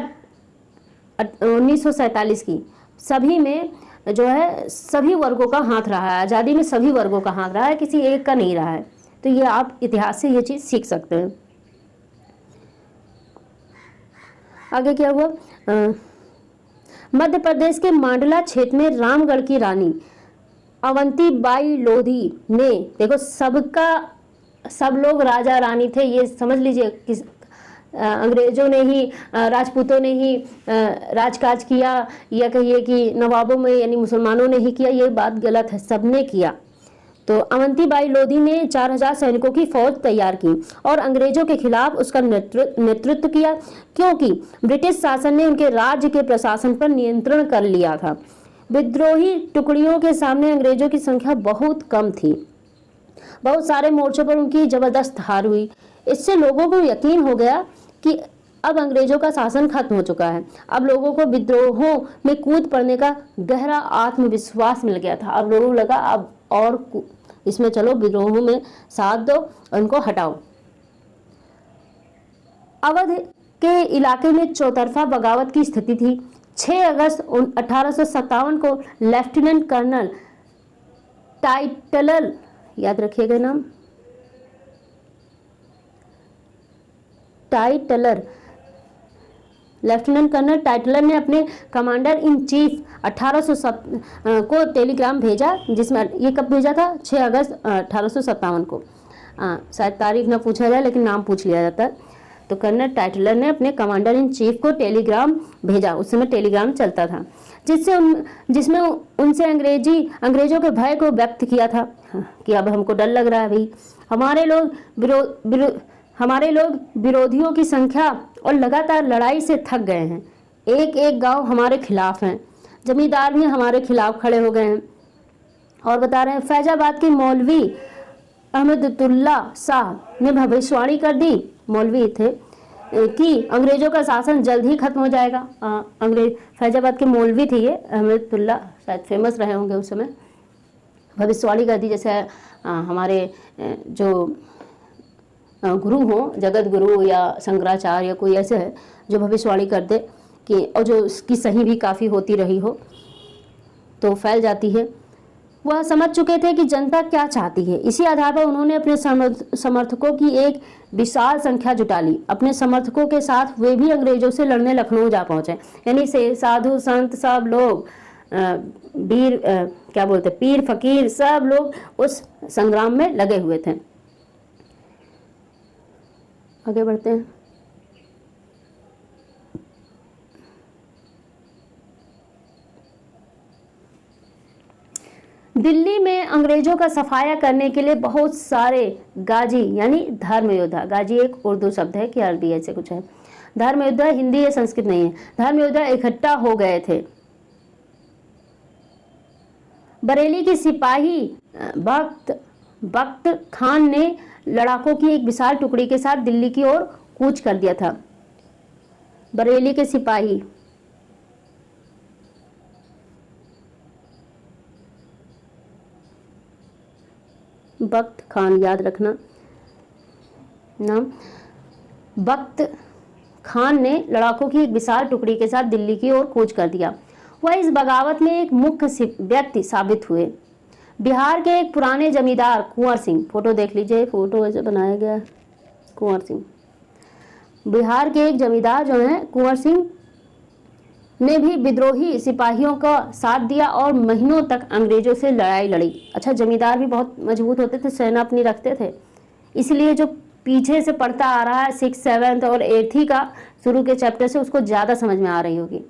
1947 की, सभी में जो है सभी वर्गों का हाथ रहा है, आज़ादी में सभी वर्गों का हाथ रहा है, किसी एक का नहीं रहा है। तो ये आप इतिहास से ये चीज़ सीख सकते हैं। आगे क्या हुआ, मध्य प्रदेश के मांडला क्षेत्र में रामगढ़ की रानी अवंतीबाई लोधी ने, देखो सब लोग राजा रानी थे, ये समझ लीजिए कि अंग्रेजों ने ही राजपूतों ने ही राजकाज किया, या कहिए कि नवाबों में यानी मुसलमानों ने ही किया, ये बात गलत है, सबने किया। तो अवंतीबाई लोधी ने 4000 सैनिकों की फौज तैयार की और अंग्रेजों के खिलाफ उसका नेतृत्व किया, क्योंकि ब्रिटिश शासन ने उनके राज्य के प्रशासन पर नियंत्रण कर लिया था। विद्रोही टुकड़ियों के सामने अंग्रेजों की संख्या बहुत कम थी। बहुत सारे मोर्चों पर उनकी जबरदस्त हार हुई। इससे लोगों को यकीन हो गया कि अब अंग्रेजों का शासन खत्म हो चुका है। अब लोगों को विद्रोहों में कूद पड़ने का गहरा आत्मविश्वास मिल गया था। अब लोगों को लगा अब और इसमें चलो, विद्रोहों में साथ दो और उनको हटाओ। अवध के इलाके में चौतरफा बगावत की स्थिति थी। 6 अगस्त 1857 को लेफ्टिनेंट कर्नल टाइटलर, याद रखिएगा नाम, लेफ्टिनेंट कर्नल टाइटलर ने अपने कमांडर इन चीफ 1807 को टेलीग्राम भेजा, जिसमें ये कब भेजा था, 6 अगस्त 1857 को। शायद तारीख ना पूछा जाए लेकिन नाम पूछ लिया जाता है। तो कर्नल टाइटलर ने अपने कमांडर इन चीफ को टेलीग्राम भेजा, उस समय टेलीग्राम चलता था, जिसमें उनसे अंग्रेजों के भय को व्यक्त किया था कि अब हमको डर लग रहा है भाई, हमारे लोग विरोधियों की संख्या और लगातार लड़ाई से थक गए हैं। एक एक गांव हमारे खिलाफ हैं, जमींदार भी हमारे खिलाफ खड़े हो गए हैं। और बता रहे हैं, फैजाबाद के मौलवी अहमदुल्ला शाह ने भविष्यवाणी कर दी, मौलवी थे, कि अंग्रेजों का शासन जल्द ही खत्म हो जाएगा। फैजाबाद के मौलवी थे ये अहमदुल्ला, शायद फेमस रहे होंगे उस समय। भविष्यवाणी कर दी, जैसे हमारे जो गुरु हो, जगत गुरु या शंकराचार्य या कोई ऐसे है जो भविष्यवाणी कर दे कि, और जो उसकी सही भी काफ़ी होती रही हो तो फैल जाती है। वह समझ चुके थे कि जनता क्या चाहती है। इसी आधार पर उन्होंने अपने समर्थकों की एक विशाल संख्या जुटा ली। अपने समर्थकों के साथ वे भी अंग्रेजों से लड़ने लखनऊ जा पहुंचे। यानी से साधु संत सब लोग, पीर फकीर सब लोग उस संग्राम में लगे हुए थे। आगे बढ़ते हैं। दिल्ली में अंग्रेजों का सफाया करने के लिए बहुत सारे गाजी यानी धर्म योद्धा, गाजी एक उर्दू शब्द है कि अरबी ऐसे कुछ है, धर्म योद्धा हिंदी या संस्कृत नहीं है, धर्म योद्धा इकट्ठा हो गए थे। बरेली के सिपाही बख्त खान ने लड़ाकों की एक विशाल टुकड़ी के साथ दिल्ली की ओर कूच कर दिया था। बरेली के सिपाही बख्त खान, याद रखना नाम। बख्त खान ने लड़ाकों की एक विशाल टुकड़ी के साथ दिल्ली की ओर कूच कर दिया। वह इस बगावत में एक मुख्य व्यक्ति साबित हुए। बिहार के एक पुराने जमींदार कुंवर सिंह, फोटो देख लीजिए, फोटो ऐसे बनाया गया है, कुंवर सिंह। बिहार के एक जमींदार जो है कुंवर सिंह ने भी विद्रोही सिपाहियों का साथ दिया और महीनों तक अंग्रेजों से लड़ाई लड़ी। अच्छा, जमींदार भी बहुत मजबूत होते थे, सेना अपनी रखते थे, इसलिए जो पीछे से पढ़ता आ रहा है 6th 7th और 8th का शुरू के चैप्टर से, उसको ज़्यादा समझ में आ रही होगी।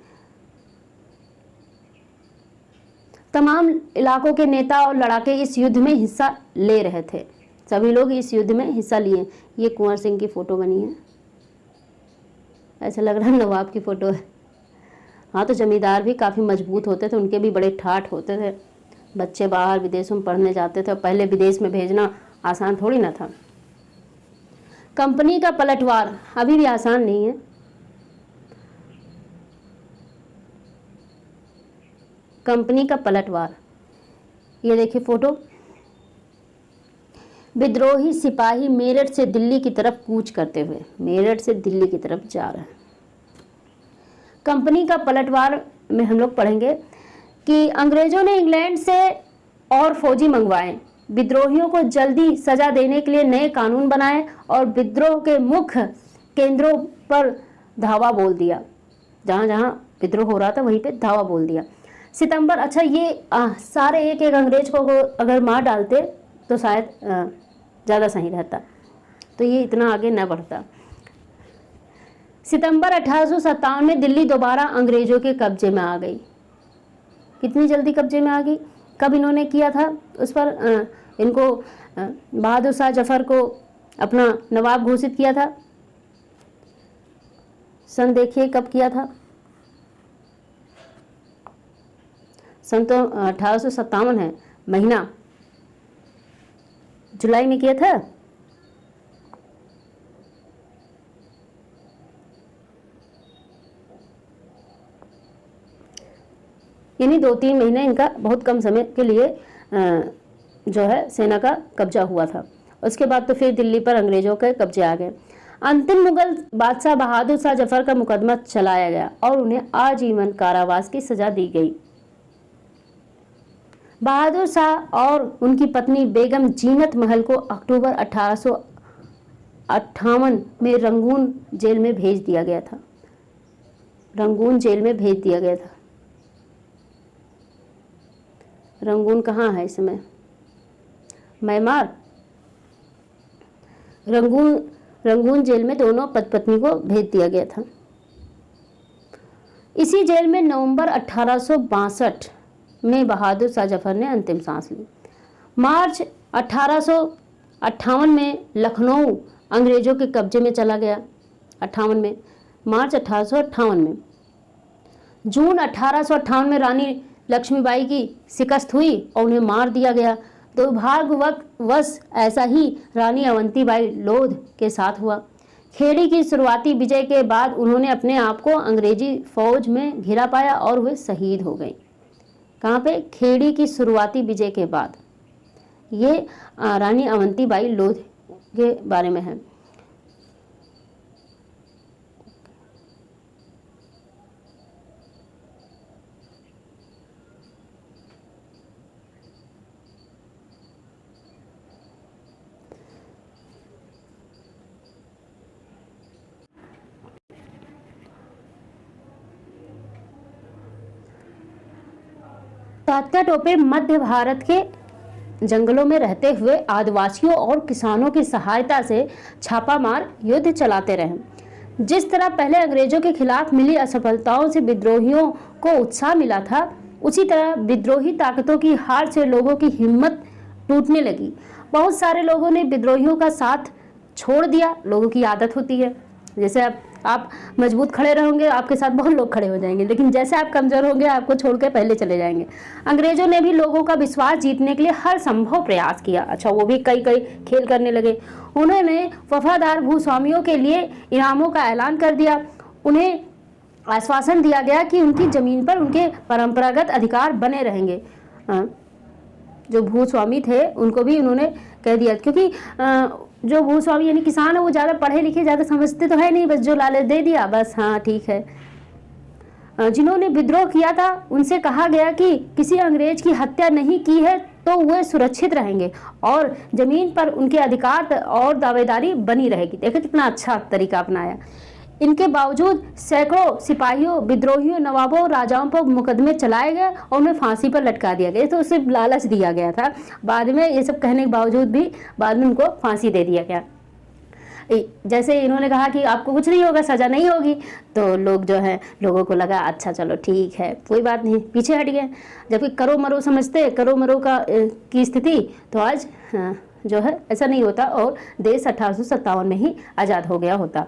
तमाम इलाकों के नेता और लड़ाके इस युद्ध में हिस्सा ले रहे थे, सभी लोग इस युद्ध में हिस्सा लिए। ये कुंवर सिंह की फ़ोटो बनी है, ऐसा लग रहा है नवाब की फ़ोटो है। हाँ, तो जमींदार भी काफ़ी मजबूत होते थे, उनके भी बड़े ठाठ होते थे। बच्चे बाहर विदेशों में पढ़ने जाते थे, पहले विदेश में भेजना आसान थोड़ी ना था। कंपनी का पलटवार अभी भी आसान नहीं है। कंपनी का पलटवार, ये देखिए फोटो। विद्रोही सिपाही मेरठ से दिल्ली की तरफ कूच करते हुए, मेरठ से दिल्ली की तरफ जा रहे हैं। कंपनी का पलटवार में हम लोग पढ़ेंगे कि अंग्रेजों ने इंग्लैंड से और फौजी मंगवाए, विद्रोहियों को जल्दी सजा देने के लिए नए कानून बनाए और विद्रोह के मुख्य केंद्रों पर धावा बोल दिया। जहाँ जहाँ विद्रोह हो रहा था वहीं पे धावा बोल दिया। सितंबर, अच्छा ये सारे एक एक अंग्रेज को अगर मार डालते तो शायद ज़्यादा सही रहता, तो ये इतना आगे न बढ़ता। सितंबर 1857 में दिल्ली दोबारा अंग्रेजों के कब्जे में आ गई। कितनी जल्दी कब्जे में आ गई? कब इन्होंने किया था उस पर इनको बहादुर शाह जफर को अपना नवाब घोषित किया था। सन देखिए कब किया था, सन तो 1857 है, महीना जुलाई में किया था। यानी 2-3 महीने इनका बहुत कम समय के लिए जो है सेना का कब्जा हुआ था। उसके बाद तो फिर दिल्ली पर अंग्रेजों के कब्जे आ गए। अंतिम मुगल बादशाह बहादुर शाह जफर का मुकदमा चलाया गया और उन्हें आजीवन कारावास की सजा दी गई। बहादुर शाह और उनकी पत्नी बेगम जीनत महल को अक्टूबर 1858 में रंगून जेल में भेज दिया गया था। रंगून जेल में भेज दिया गया था। रंगून कहाँ है इसमें? म्यांमार। रंगून जेल में दोनों पति पत्नी को भेज दिया गया था। इसी जेल में नवंबर 1862 में बहादुर शाह जफर ने अंतिम सांस ली। मार्च 1858 में लखनऊ अंग्रेजों के कब्जे में चला गया। 58 में, मार्च 1858 में। जून 1858 में रानी लक्ष्मीबाई की शिकस्त हुई और उन्हें मार दिया गया। दुर्भाग्यवश ऐसा ही रानी अवंतीबाई लोध के साथ हुआ। खेड़ी की शुरुआती विजय के बाद उन्होंने अपने आप को अंग्रेजी फौज में घिरा पाया और वे शहीद हो गए। कहाँ पे? खेड़ी की शुरुआती विजय के बाद। ये रानी अवंतीबाई लोध के बारे में है। तात्या टोपे मध्य भारत के जंगलों में रहते हुए आदिवासियों और किसानों की सहायता से छापामार युद्ध चलाते रहे। जिस तरह पहले अंग्रेजों के खिलाफ मिली असफलताओं से विद्रोहियों को उत्साह मिला था, उसी तरह विद्रोही ताकतों की हार से लोगों की हिम्मत टूटने लगी। बहुत सारे लोगों ने विद्रोहियों का साथ छोड़ दिया। लोगों की आदत होती है, जैसे आप मजबूत खड़े रहोगे आपके साथ बहुत लोग खड़े हो जाएंगे, लेकिन जैसे आप कमजोर होंगे आपको छोड़ के पहले चले जाएंगे। अंग्रेजों ने भी लोगों का विश्वास जीतने के लिए हर संभव प्रयास किया। अच्छा, वो भी कई खेल करने लगे। उन्होंने वफादार भूस्वामियों के लिए इनामों का ऐलान कर दिया। उन्हें आश्वासन दिया गया कि उनकी जमीन पर उनके परंपरागत अधिकार बने रहेंगे। जो भूस्वामी थे उनको भी उन्होंने कह दिया, क्योंकि जो भूस्वामी यानी किसान है वो ज़्यादा पढ़े लिखे ज़्यादा समझते तो है नहीं, बस जो लालच दे दिया बस हाँ ठीक है। जिन्होंने विद्रोह किया था उनसे कहा गया कि किसी अंग्रेज की हत्या नहीं की है तो वे सुरक्षित रहेंगे और जमीन पर उनके अधिकार और दावेदारी बनी रहेगी। देखो कितना अच्छा तरीका अपनाया। इनके बावजूद सैकड़ों सिपाहियों, विद्रोहियों, नवाबों, राजाओं पर मुकदमे चलाए गए और उन्हें फांसी पर लटका दिया गया। तो उसे लालच दिया गया था, बाद में ये सब कहने के बावजूद भी बाद में उनको फांसी दे दिया गया। जैसे इन्होंने कहा कि आपको कुछ नहीं होगा, सजा नहीं होगी, तो लोग जो है, लोगों को लगा अच्छा चलो ठीक है कोई बात नहीं, पीछे हट गए। जबकि करो मरो समझते, करो मरो की स्थिति तो आज जो है ऐसा नहीं होता और देश 1857 में ही आज़ाद हो गया होता।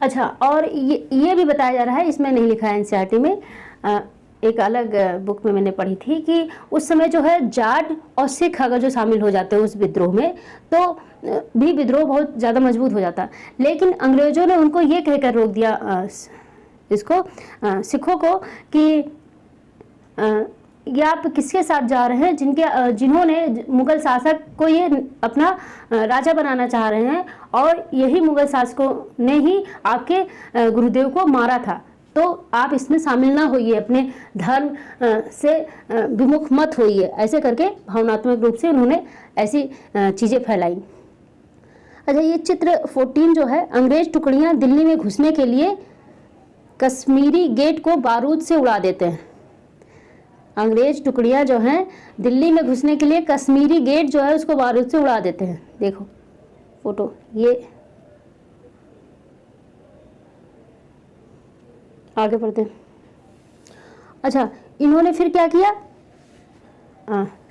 अच्छा, और ये भी बताया जा रहा है, इसमें नहीं लिखा है एनसीईआरटी में, एक अलग बुक में मैंने पढ़ी थी कि उस समय जो है जाट और सिख अगर जो शामिल हो जाते हैं उस विद्रोह में तो भी विद्रोह बहुत ज़्यादा मजबूत हो जाता। लेकिन अंग्रेज़ों ने उनको ये कहकर रोक दिया इसको सिखों को कि ये आप किसके साथ जा रहे हैं, जिन्होंने मुगल शासक को ये अपना राजा बनाना चाह रहे हैं और यही मुगल शासकों ने ही आपके गुरुदेव को मारा था, तो आप इसमें शामिल ना होइए, अपने धर्म से विमुख मत होइए। ऐसे करके भावनात्मक रूप से उन्होंने ऐसी चीज़ें फैलाई। अच्छा, ये चित्र 14 जो है, अंग्रेज टुकड़ियां दिल्ली में घुसने के लिए कश्मीरी गेट को बारूद से उड़ा देते हैं। अंग्रेज टुकड़ियां जो हैं दिल्ली में घुसने के लिए कश्मीरी गेट जो है उसको बारूद से उड़ा देते हैं। देखो फोटो, ये आगे बढ़ते हैं। अच्छा, इन्होंने फिर क्या किया,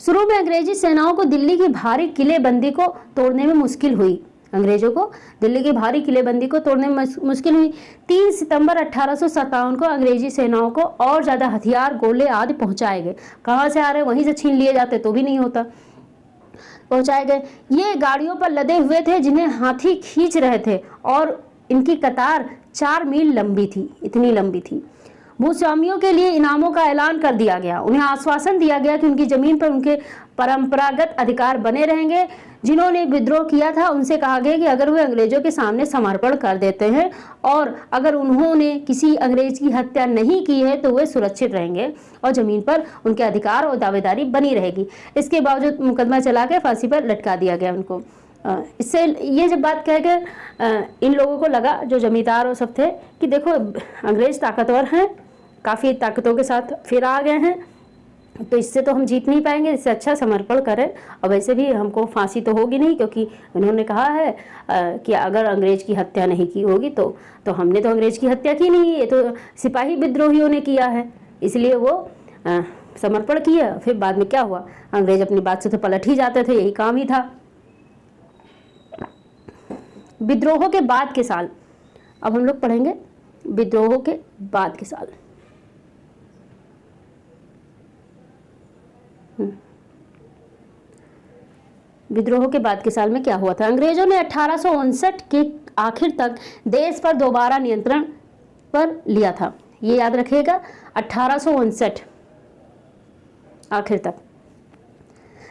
शुरू में अंग्रेजी सेनाओं को दिल्ली की भारी किलेबंदी को तोड़ने में मुश्किल हुई। अंग्रेजों को दिल्ली की भारी किलेबंदी को तोड़ने में मुश्किल हुई। 3 सितंबर 1857 को अंग्रेजी सेनाओं को और ज़्यादा हथियार, गोले आदि पहुंचाए गए। कहाँ से आ रहे, वहीं से छीन लिए जाते तो भी नहीं होता, पहुंचाए गए। ये गाड़ियों पर लदे हुए थे जिन्हें हाथी खींच रहे थे और इनकी कतार 4 मील लंबी थी, इतनी लंबी थी। भूस्वामियों के लिए इनामों का ऐलान कर दिया गया। उन्हें आश्वासन दिया गया कि उनकी जमीन पर उनके परंपरागत अधिकार बने रहेंगे। जिन्होंने विद्रोह किया था उनसे कहा गया कि अगर वे अंग्रेजों के सामने समर्पण कर देते हैं और अगर उन्होंने किसी अंग्रेज की हत्या नहीं की है तो वे सुरक्षित रहेंगे और जमीन पर उनके अधिकार और दावेदारी बनी रहेगी। इसके बावजूद मुकदमा चला के फांसी पर लटका दिया गया उनको। इससे ये जब बात कह के इन लोगों को लगा, जो जमींदार और सब थे, कि देखो अंग्रेज ताकतवर हैं, काफ़ी ताकतों के साथ फिर आ गए हैं, तो इससे तो हम जीत नहीं पाएंगे, इससे अच्छा समर्पण करें। और वैसे भी हमको फांसी तो होगी नहीं, क्योंकि उन्होंने कहा है कि अगर अंग्रेज की हत्या नहीं की होगी तो हमने तो अंग्रेज की हत्या की नहीं, ये तो सिपाही विद्रोहियों ने किया है, इसलिए वो समर्पण किया। फिर बाद में क्या हुआ, अंग्रेज अपनी बात से तो पलट ही जाते थे, यही काम ही था। विद्रोहों के बाद के साल, अब हम लोग पढ़ेंगे विद्रोहों के बाद के साल। विद्रोह के बाद के साल में क्या हुआ था। अंग्रेजों ने 1859 के आखिर तक देश पर दोबारा नियंत्रण पर लिया था। ये याद रखिएगा, 1859 आखिर तक।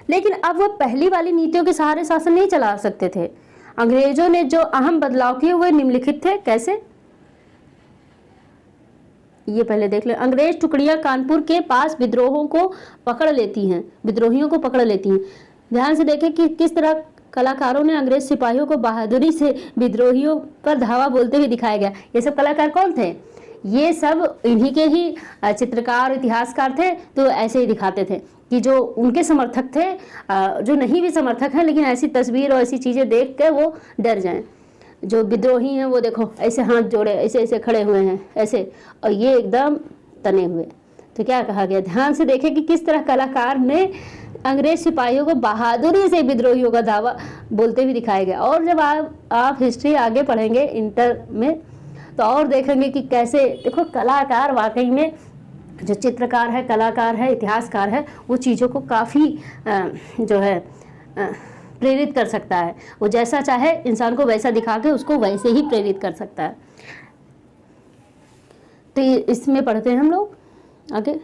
लेकिन अब वह पहली वाली नीतियों के सहारे शासन नहीं चला सकते थे। अंग्रेजों ने जो अहम बदलाव किए वे निम्नलिखित थे। कैसे, ये पहले देख ले। अंग्रेज टुकड़ियां कानपुर के पास विद्रोहियों को पकड़ लेती हैं। ध्यान से देखें कि किस तरह कलाकारों ने अंग्रेज सिपाहियों को बहादुरी से विद्रोहियों पर धावा बोलते हुए दिखाया गया। ये सब कलाकार कौन थे, ये सब इन्हीं के ही चित्रकार, इतिहासकार थे। तो ऐसे ही दिखाते थे कि जो उनके समर्थक थे, जो नहीं भी समर्थक हैं, लेकिन ऐसी तस्वीर और ऐसी चीज़ें देख के वो डर जाएं। जो विद्रोही हैं वो देखो ऐसे हाथ जोड़े, ऐसे ऐसे खड़े हुए हैं ऐसे, और ये एकदम तने हुए। तो क्या कहा गया, ध्यान से देखें कि किस तरह कलाकार ने अंग्रेज सिपाहियों को बहादुरी से विद्रोहियों का दावा बोलते हुए दिखाया गया। और जब आप हिस्ट्री आगे पढ़ेंगे इंटर में, तो और देखेंगे कि कैसे, देखो कलाकार वाकई में, जो चित्रकार है, कलाकार है, इतिहासकार है, वो चीज़ों को काफ़ी जो है प्रेरित कर सकता है। वो जैसा चाहे इंसान को वैसा दिखा के उसको वैसे ही प्रेरित कर सकता है। तो इसमें पढ़ते हैं हम लोग आगे।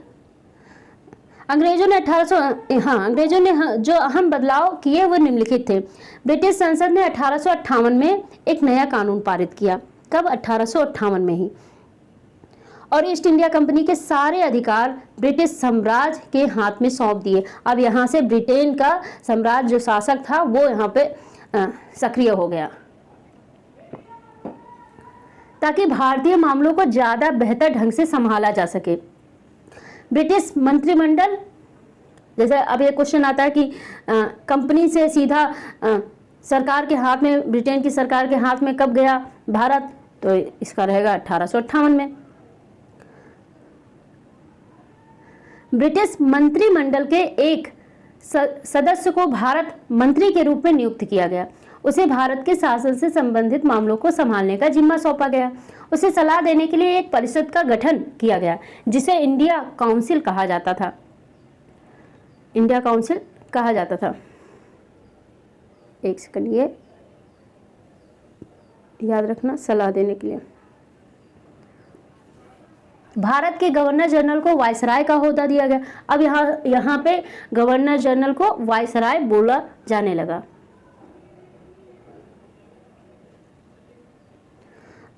अंग्रेजों ने जो अहम बदलाव किए वो निम्नलिखित थे। ब्रिटिश संसद ने 1858 में एक नया कानून पारित किया। कब, 1858 में ही। और ईस्ट इंडिया कंपनी के सारे अधिकार ब्रिटिश साम्राज्य के हाथ में सौंप दिए। अब यहाँ से ब्रिटेन का साम्राज्य जो शासक था वो यहाँ पे सक्रिय हो गया, ताकि भारतीय मामलों को ज़्यादा बेहतर ढंग से संभाला जा सके। ब्रिटिश मंत्रिमंडल, जैसे अब ये क्वेश्चन आता है कि कंपनी से सीधा सरकार के हाथ में, ब्रिटेन की सरकार के हाथ में कब गया भारत, तो इसका रहेगा 1858 में। ब्रिटिश मंत्रिमंडल के एक सदस्य को भारत मंत्री के रूप में नियुक्त किया गया। उसे भारत के शासन से संबंधित मामलों को संभालने का जिम्मा सौंपा गया। उसे सलाह देने के लिए एक परिषद का गठन किया गया, जिसे इंडिया काउंसिल कहा जाता था। इंडिया काउंसिल कहा जाता था। एक सेकंड, ये याद रखना, सलाह देने के लिए। भारत के गवर्नर जनरल को वायसराय का ओहदा दिया गया। अब यहाँ पे गवर्नर जनरल को वायसराय बोला जाने लगा।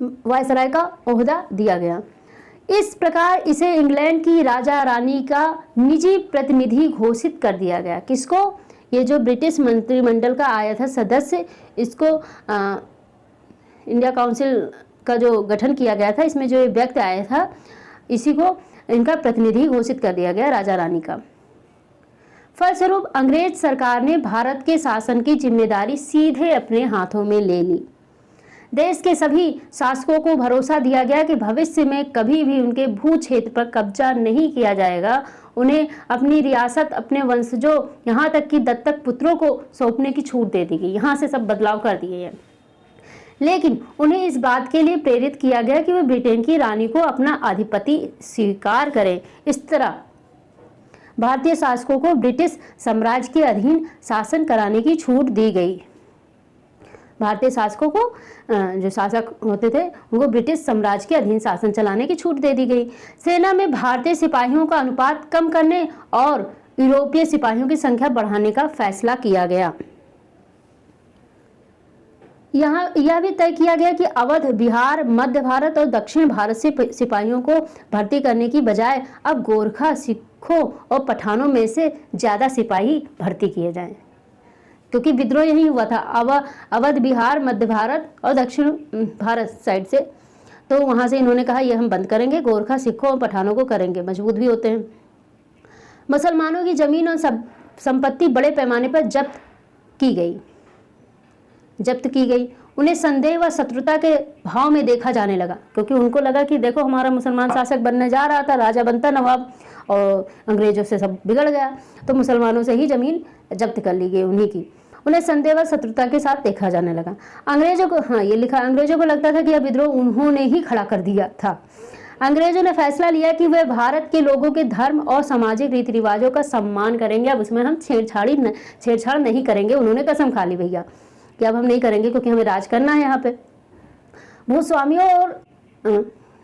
वायसराय का ओहदा दिया गया। इस प्रकार इसे इंग्लैंड की राजा रानी का निजी प्रतिनिधि घोषित कर दिया गया। किसको? ये जो ब्रिटिश मंत्रिमंडल का आया था सदस्य, इसको इंडिया काउंसिल का जो गठन किया गया था, इसमें जो व्यक्ति आया था, इसी को इनका प्रतिनिधि घोषित कर दिया गया, राजा रानी का। फलस्वरूप अंग्रेज सरकार ने भारत के शासन की जिम्मेदारी सीधे अपने हाथों में ले ली। देश के सभी शासकों को भरोसा दिया गया कि भविष्य में कभी भी उनके भू क्षेत्र पर कब्जा नहीं किया जाएगा। उन्हें अपनी रियासत अपने वंशजों, यहाँ तक कि दत्तक पुत्रों को सौंपने की छूट दे दी गई। यहाँ से सब बदलाव कर दिए हैं, लेकिन उन्हें इस बात के लिए प्रेरित किया गया कि वे ब्रिटेन की रानी को अपना आधिपत्य स्वीकार करें। इस तरह भारतीय शासकों को ब्रिटिश साम्राज्य के अधीन शासन कराने की छूट दी गई। भारतीय शासकों को, जो शासक होते थे, उनको ब्रिटिश साम्राज्य के अधीन शासन चलाने की छूट दे दी गई। सेना में भारतीय सिपाहियों का अनुपात कम करने और यूरोपीय सिपाहियों की संख्या बढ़ाने का फैसला किया गया। यहाँ यह भी तय किया गया कि अवध, बिहार, मध्य भारत और दक्षिण भारत से सिपाहियों को भर्ती करने की बजाय अब गोरखा, सिखों और पठानों में से ज़्यादा सिपाही भर्ती किए जाएं, क्योंकि विद्रोह यही हुआ था। अवध, बिहार, मध्य भारत और दक्षिण भारत साइड से, तो वहाँ से इन्होंने कहा ये हम बंद करेंगे, गोरखा, सिखों और पठानों को करेंगे, मजबूत भी होते हैं। मुसलमानों की जमीन और संपत्ति बड़े पैमाने पर जब्त की गई। उन्हें संदेह व शत्रुता के भाव में देखा जाने लगा, क्योंकि उनको लगा कि देखो हमारा मुसलमान शासक बनने जा रहा था, राजा बनता नवाब, और अंग्रेजों से सब बिगड़ गया, तो मुसलमानों से ही जमीन जब्त कर ली गई उन्हीं की। उन्हें संदेह व शत्रुता के साथ देखा जाने लगा। अंग्रेजों को, हाँ ये लिखा, अंग्रेजों को लगता था कि यह विद्रोह उन्होंने ही खड़ा कर दिया था। अंग्रेजों ने फैसला लिया कि वे भारत के लोगों के धर्म और सामाजिक रीति रिवाजों का सम्मान करेंगे। अब उसमें हम छेड़छाड़ नहीं करेंगे। उन्होंने कसम खा ली भैया कि अब हम नहीं करेंगे, क्योंकि हमें राज करना है यहाँ पे। भूस्वामियों और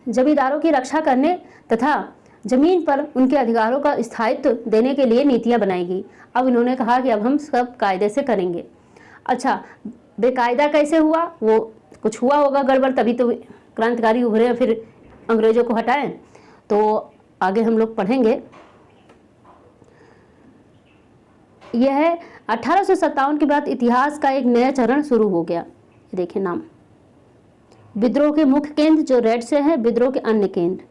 जमींदारों की रक्षा करने तथा जमीन पर उनके अधिकारों का स्थायित्व देने के लिए नीतियाँ बनाई गई। अब इन्होंने कहा कि अब हम सब कायदे से करेंगे। अच्छा, बेकायदा कैसे हुआ? वो कुछ हुआ होगा गड़बड़, तभी तो क्रांतिकारी उभरे, फिर अंग्रेजों को हटाएं। तो आगे हम लोग पढ़ेंगे। यह है 1857 के बाद इतिहास का एक नया चरण शुरू हो गया। देखिए नाम, विद्रोह के मुख्य केंद्र जो रेड से है, विद्रोह के अन्य केंद्र।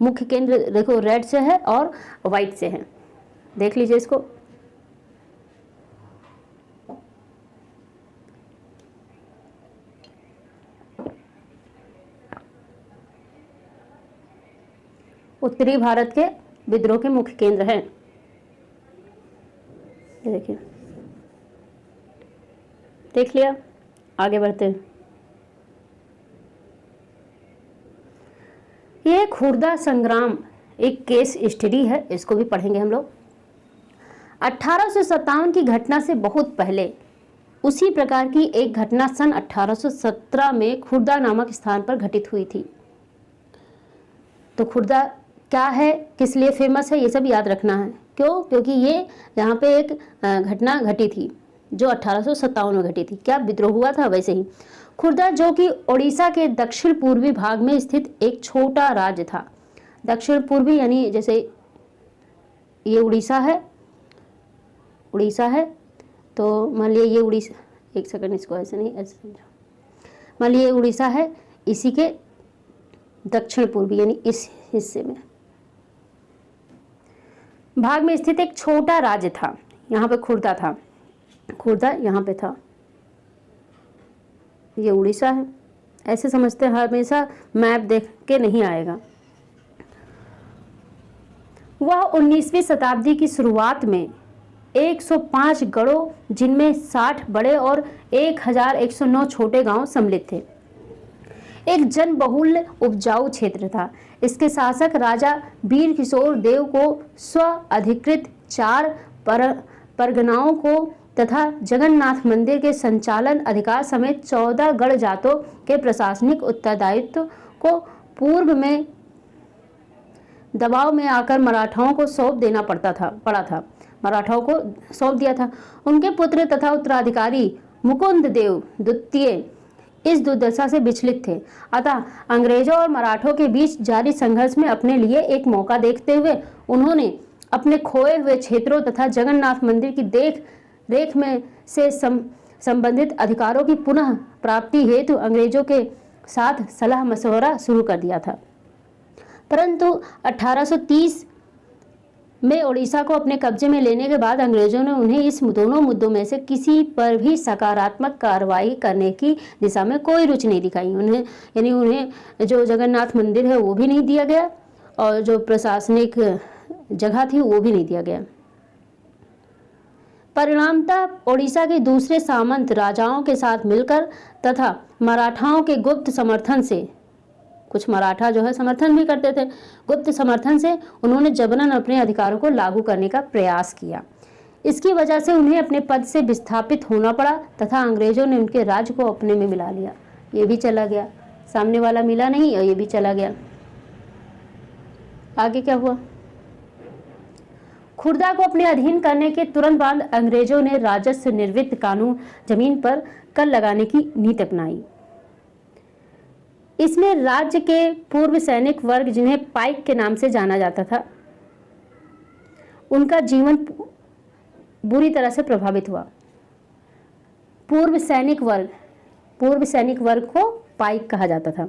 मुख्य केंद्र देखो रेड से है और व्हाइट से है, देख लीजिए इसको। उत्तरी भारत के विद्रोह के मुख्य केंद्र हैं, ये देखिए, देख लिया। आगे बढ़ते हैं। ये खुर्दा संग्राम एक केस स्टडी है, इसको भी पढ़ेंगे हम लोग। 1857 की घटना से बहुत पहले उसी प्रकार की एक घटना सन 1817 में खुर्दा नामक स्थान पर घटित हुई थी। तो खुर्दा क्या है, किस लिए फेमस है, ये सब याद रखना है। क्यों? क्योंकि ये यहाँ पे एक घटना घटी थी जो 1857 में घटी थी। क्या विद्रोह हुआ था? वैसे ही खुर्दा, जो कि ओडिशा के दक्षिण पूर्वी भाग में स्थित एक छोटा राज्य था, दक्षिण पूर्वी यानी जैसे ये उड़ीसा है, तो मान लिया ये उड़ीसा, एक सेकंड, इसको ऐसे नहीं, ऐसे समझो, मान लिया उड़ीसा है, इसी के दक्षिण पूर्वी यानी इस हिस्से में भाग में स्थित एक छोटा राज्य था। यहाँ पे खुर्दा था, खुर्दा यहाँ पे था, ये उड़ीसा है। ऐसे समझते हैं, हमेशा मैप देख के नहीं आएगा। वह 19वीं शताब्दी की शुरुआत में 105 गढ़ों, जिनमें 60 बड़े और 1109 छोटे गांव सम्मिलित थे, एक जनबहुल उपजाऊ क्षेत्र था। इसके शासक राजा वीर किशोर देव को स्व अधिकृत 4 परगनाओं को तथा जगन्नाथ मंदिर के संचालन अधिकार समेत 14 गढ़ जातों के प्रशासनिक उत्तरदायित्व को पूर्व में दबाव में आकर मराठाओं को सौंप देना पड़ा था। मराठाओं को सौंप दिया था। उनके पुत्र तथा उत्तराधिकारी मुकुंद देव द्वितीय इस दुर्दशा से विचलित थे। अतः अंग्रेजों और मराठों के बीच जारी संघर्ष में अपने लिए एक मौका देखते हुए उन्होंने अपने खोए हुए क्षेत्रों तथा जगन्नाथ मंदिर की देख रेख में से संबंधित अधिकारों की पुनः प्राप्ति हेतु अंग्रेजों के साथ सलाह मशवरा शुरू कर दिया था। परंतु 1830 में उड़ीसा को अपने कब्जे में लेने के बाद अंग्रेजों ने उन्हें इस दोनों मुद्दों में से किसी पर भी सकारात्मक कार्रवाई करने की दिशा में कोई रुचि नहीं दिखाई। उन्हें जो जगन्नाथ मंदिर है वो भी नहीं दिया गया और जो प्रशासनिक जगह थी वो भी नहीं दिया गया। परिणामतः उड़ीसा के दूसरे सामंत राजाओं के साथ मिलकर तथा मराठाओं के गुप्त समर्थन से, कुछ मराठा जो है समर्थन भी करते थे, गुप्त समर्थन से उन्होंने जबरन अपने अधिकारों को लागू करने का प्रयास किया। इसकी वजह से उन्हें अपने पद से विस्थापित होना पड़ा तथा अंग्रेजों ने उनके राज्य को अपने में मिला लिया। ये भी चला गया, सामने वाला मिला नहीं और ये भी चला गया। आगे क्या हुआ? खुर्दा को अपने अधीन करने के तुरंत बाद अंग्रेजों ने राजस्व निर्वित कानून जमीन पर कर लगाने की नीति अपनाई। इसमें राज्य के पूर्व सैनिक वर्ग, जिन्हें पाइक के नाम से जाना जाता था, उनका जीवन बुरी तरह से प्रभावित हुआ। पूर्व सैनिक वर्ग को पाइक कहा जाता था,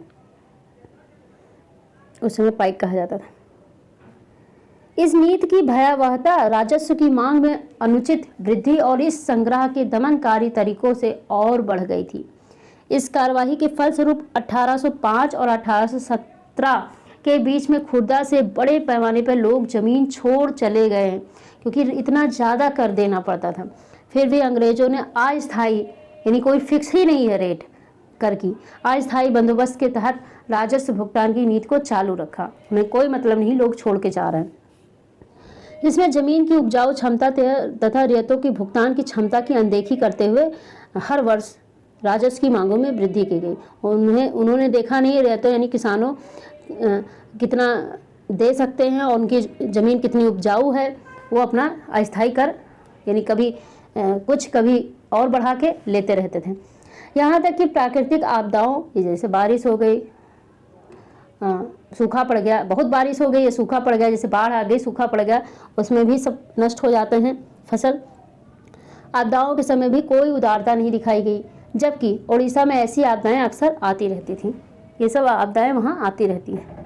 उस समय पाइक कहा जाता था। इस नीति की भयावहता राजस्व की मांग में अनुचित वृद्धि और इस संग्रह के दमनकारी तरीकों से और बढ़ गई थी। इस कार्यवाही के फलस्वरूप 1805 और 1817 के बीच में खुर्दा से बड़े पैमाने पर लोग जमीन छोड़ चले गए, क्योंकि इतना ज़्यादा कर देना पड़ता था। फिर भी अंग्रेजों ने अस्थायी, यानी कोई फिक्स ही नहीं है रेट कर की, अस्थायी बंदोबस्त के तहत राजस्व भुगतान की नीति को चालू रखा। उन्हें कोई मतलब नहीं, लोग छोड़ के जा रहे हैं। जिसमें जमीन की उपजाऊ क्षमता तथा रियायतों की भुगतान की क्षमता की अनदेखी करते हुए हर वर्ष राजस्व की मांगों में वृद्धि की गई। उन्होंने देखा नहीं रियायतों यानी किसानों कितना दे सकते हैं और उनकी ज़मीन कितनी उपजाऊ है, वो अपना अस्थायी कर यानी कभी कुछ कभी और बढ़ा के लेते रहते थे। यहाँ तक कि प्राकृतिक आपदाओं, जैसे बारिश हो गई, सूखा पड़ गया, बहुत बारिश हो गई या सूखा पड़ गया, जैसे बाढ़ आ गई, सूखा पड़ गया, उसमें भी सब नष्ट हो जाते हैं फसल। आपदाओं के समय भी कोई उदारता नहीं दिखाई गई, जबकि उड़ीसा में ऐसी आपदाएं अक्सर आती रहती थी। ये सब आपदाएं वहाँ आती रहती हैं,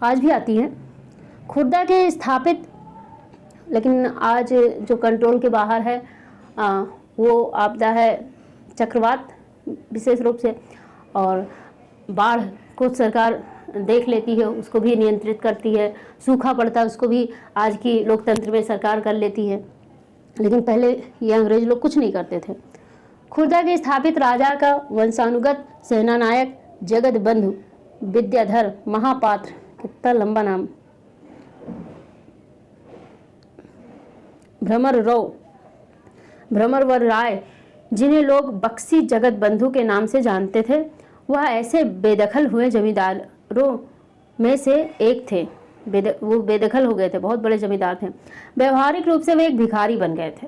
आज भी आती हैं। खुर्दा के स्थापित, लेकिन आज जो कंट्रोल के बाहर है वो आपदा है चक्रवात विशेष रूप से, और बाढ़ को सरकार देख लेती है, उसको भी नियंत्रित करती है। सूखा पड़ता है उसको भी आज की लोकतंत्र में सरकार कर लेती है, लेकिन पहले ये अंग्रेज लोग कुछ नहीं करते थे। खुर्दा के स्थापित राजा का वंशानुगत सेनानायक जगत बंधु विद्याधर महापात्र, कितना लंबा नाम, भ्रमरवर राय, जिन्हें लोग बक्सी जगत बंधु के नाम से जानते थे, वह ऐसे बेदखल हुए जमींदारों में से एक थे। वो बेदखल हो गए थे, बहुत बड़े जमींदार थे। व्यवहारिक रूप से वे एक भिखारी बन गए थे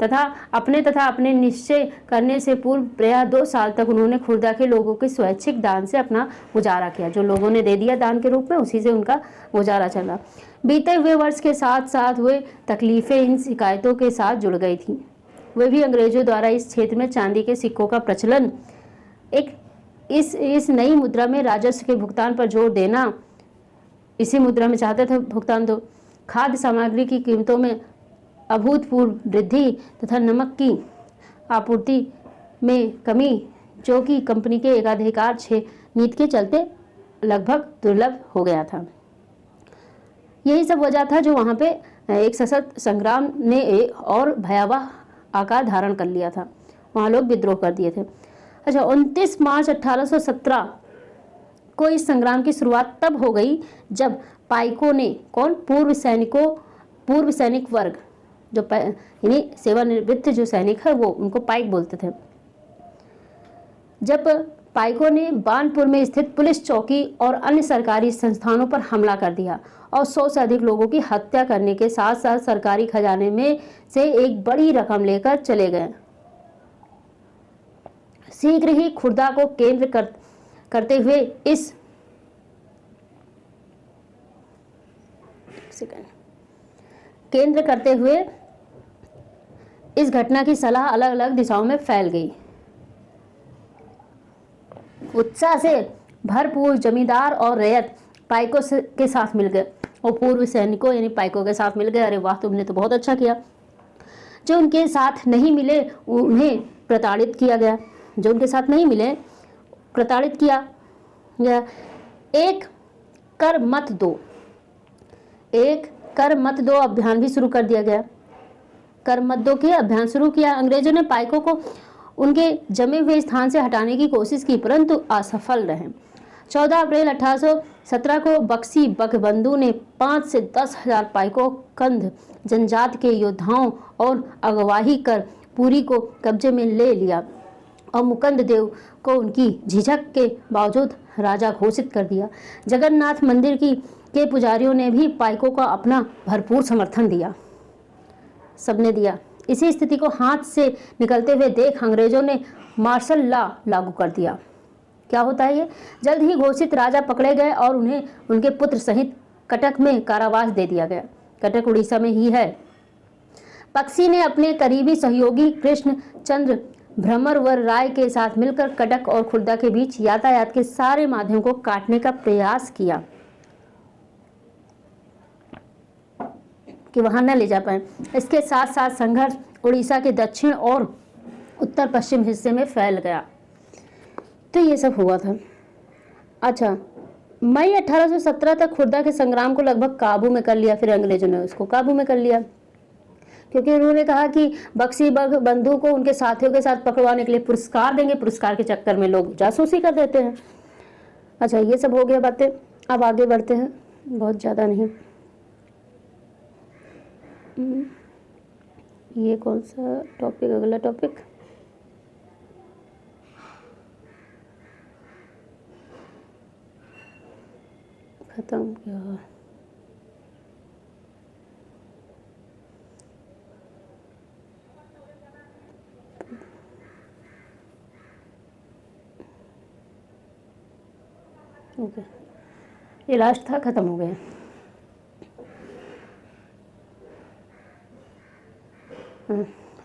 तथा अपने निश्चय करने से पूर्व प्रायः 2 साल तक उन्होंने खुर्दा के लोगों के स्वैच्छिक दान से अपना गुजारा किया। जो लोगों ने दे दिया दान के रूप में, उसी से उनका गुजारा चला। बीते हुए वर्ष के साथ साथ वे तकलीफें इन शिकायतों के साथ जुड़ गई थी। वे भी अंग्रेजों द्वारा इस क्षेत्र में चांदी के सिक्कों का प्रचलन, इस नई मुद्रा में राजस्व के भुगतान पर जोर देना, इसी मुद्रा में चाहते थे भुगतान दो, खाद्य सामग्री की कीमतों में अभूतपूर्व वृद्धि तथा नमक की आपूर्ति में कमी, जो कि कंपनी के एकाधिकार नीति के चलते लगभग दुर्लभ हो गया था। यही सब वजह था जो वहाँ पे एक सशक्त संग्राम ने एक और भयावह आकार धारण कर लिया था। वहाँ लोग विद्रोह कर दिए थे। अच्छा, 29 मार्च 1817 को इस संग्राम की शुरुआत तब हो गई जब पाइकों ने, कौन, पूर्व सैनिक वर्ग, जो यानी सेवानिवृत्त जो सैनिक है वो, उनको पाइक बोलते थे, जब पाइकों ने बानपुर में स्थित पुलिस चौकी और अन्य सरकारी संस्थानों पर हमला कर दिया और 100 से अधिक लोगों की हत्या करने के साथ साथ सरकारी खजाने में से एक बड़ी रकम लेकर चले गए। शीघ्र ही खुर्दा को करते हुए इस घटना की सलाह अलग अलग दिशाओं में फैल गई। उत्साह से भरपूर जमींदार और रैयत पाइकों के साथ मिल गए और पूर्व सैनिकों यानी पाइकों के साथ मिल गए। अरे वाह, तुमने तो बहुत अच्छा किया। जो उनके साथ नहीं मिले उन्हें प्रताड़ित किया गया। जो उनके साथ नहीं मिले प्रताड़ित किया गया। एक कर मत दो अभियान भी शुरू कर दिया गया। कर मत दो के अभियान शुरू किया। अंग्रेजों ने पाइकों को उनके जमे हुए स्थान से हटाने की कोशिश की, परंतु असफल रहे। 14 अप्रैल 1817 को बक्सी बकबंधु ने 5 से 10 हजार पाइकों कंध जनजाति के योद्धाओं और अगवाही कर पुरी को कब्जे में ले लिया और मुकुंद देव को उनकी झिझक के बावजूद राजा घोषित कर दिया। जगन्नाथ मंदिर के पुजारियों ने भी पाइकों का अपना भरपूर समर्थन दिया, सबने दिया। इसी स्थिति को हाथ से निकलते हुए देख अंग्रेजों ने मार्शल लॉ लागू कर दिया। क्या होता है ये? जल्द ही घोषित राजा पकड़े गए और उन्हें उनके पुत्र सहित कटक में कारावास दे दिया गया। कटक उड़ीसा में ही है। बक्सी ने अपने करीबी सहयोगी कृष्ण चंद्र भ्रमरवर राय के साथ मिलकर कटक और खुर्दा के बीच यातायात के सारे माध्यम को काटने का प्रयास किया कि वहां न ले जा पाए। इसके साथ साथ संघर्ष उड़ीसा के दक्षिण और उत्तर पश्चिम हिस्से में फैल गया। तो ये सब हुआ था। अच्छा, मई 1817 तक खुर्दा के संग्राम को लगभग काबू में कर लिया। फिर अंग्रेजों ने उसको काबू में कर लिया क्योंकि उन्होंने कहा कि बक्सी बंधु को उनके साथियों के साथ पकड़वाने के लिए पुरस्कार देंगे। पुरस्कार के चक्कर में लोग जासूसी कर देते हैं। अच्छा, ये सब हो गया बातें। अब आगे बढ़ते हैं, बहुत ज़्यादा नहीं। ये कौन सा टॉपिक? अगला टॉपिक खत्म किया। ओके, ये लास्ट था, खत्म हो गया।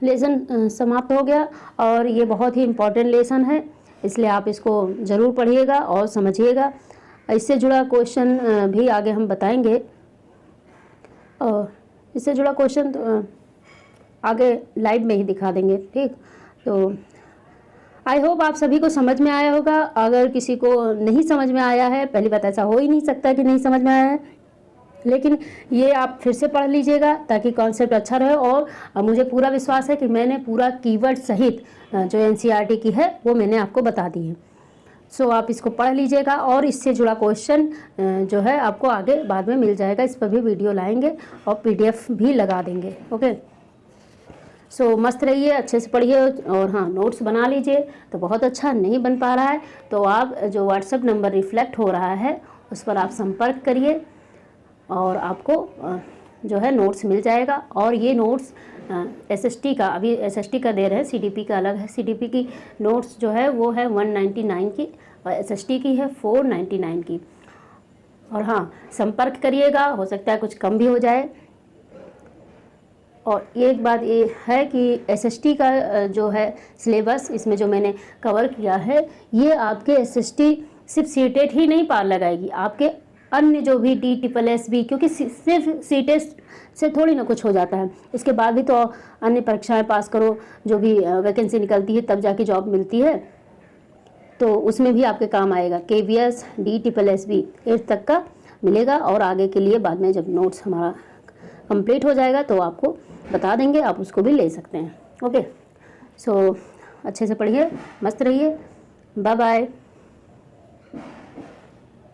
लेसन समाप्त हो गया और ये बहुत ही इम्पोर्टेंट लेसन है, इसलिए आप इसको ज़रूर पढ़िएगा और समझिएगा। इससे जुड़ा क्वेश्चन भी आगे हम बताएंगे और इससे जुड़ा क्वेश्चन आगे लाइव में ही दिखा देंगे। ठीक, तो आई होप आप सभी को समझ में आया होगा। अगर किसी को नहीं समझ में आया है, पहली बात ऐसा हो ही नहीं सकता कि नहीं समझ में आया है, लेकिन ये आप फिर से पढ़ लीजिएगा ताकि कॉन्सेप्ट अच्छा रहे। और मुझे पूरा विश्वास है कि मैंने पूरा कीवर्ड सहित जो एनसीईआरटी की है वो मैंने आपको बता दी है। सो आप इसको पढ़ लीजिएगा और इससे जुड़ा क्वेश्चन जो है आपको आगे बाद में मिल जाएगा। इस पर भी वीडियो लाएंगे और पीडीएफ भी लगा देंगे। ओके, सो मस्त रहिए, अच्छे से पढ़िए और हाँ, नोट्स बना लीजिए। तो बहुत अच्छा नहीं बन पा रहा है तो आप जो व्हाट्सएप नंबर रिफ्लेक्ट हो रहा है उस पर आप संपर्क करिए और आपको जो है नोट्स मिल जाएगा। और ये नोट्स SST का, अभी SST का दे रहे हैं, CDP का अलग है। CDP की नोट्स जो है वो है 199 की और SST की है 499 की। और हाँ, संपर्क करिएगा, हो सकता है कुछ कम भी हो जाए। और एक बात ये है कि SST का जो है सिलेबस, इसमें जो मैंने कवर किया है, ये आपके SST सिर्फ सीटेट ही नहीं पार लगाएगी, आपके अन्य जो भी DSSS, क्योंकि सिर्फ सीटेट से थोड़ी ना कुछ हो जाता है, इसके बाद भी तो अन्य परीक्षाएं पास करो, जो भी वैकेंसी निकलती है तब जाके जॉब मिलती है, तो उसमें भी आपके काम आएगा। KVS DSSS 8 तक का मिलेगा, और आगे के लिए बाद में जब नोट्स हमारा कंप्लीट हो जाएगा तो आपको बता देंगे, आप उसको भी ले सकते हैं। ओके, सो अच्छे से पढ़िए, मस्त रहिए, बाय बाय।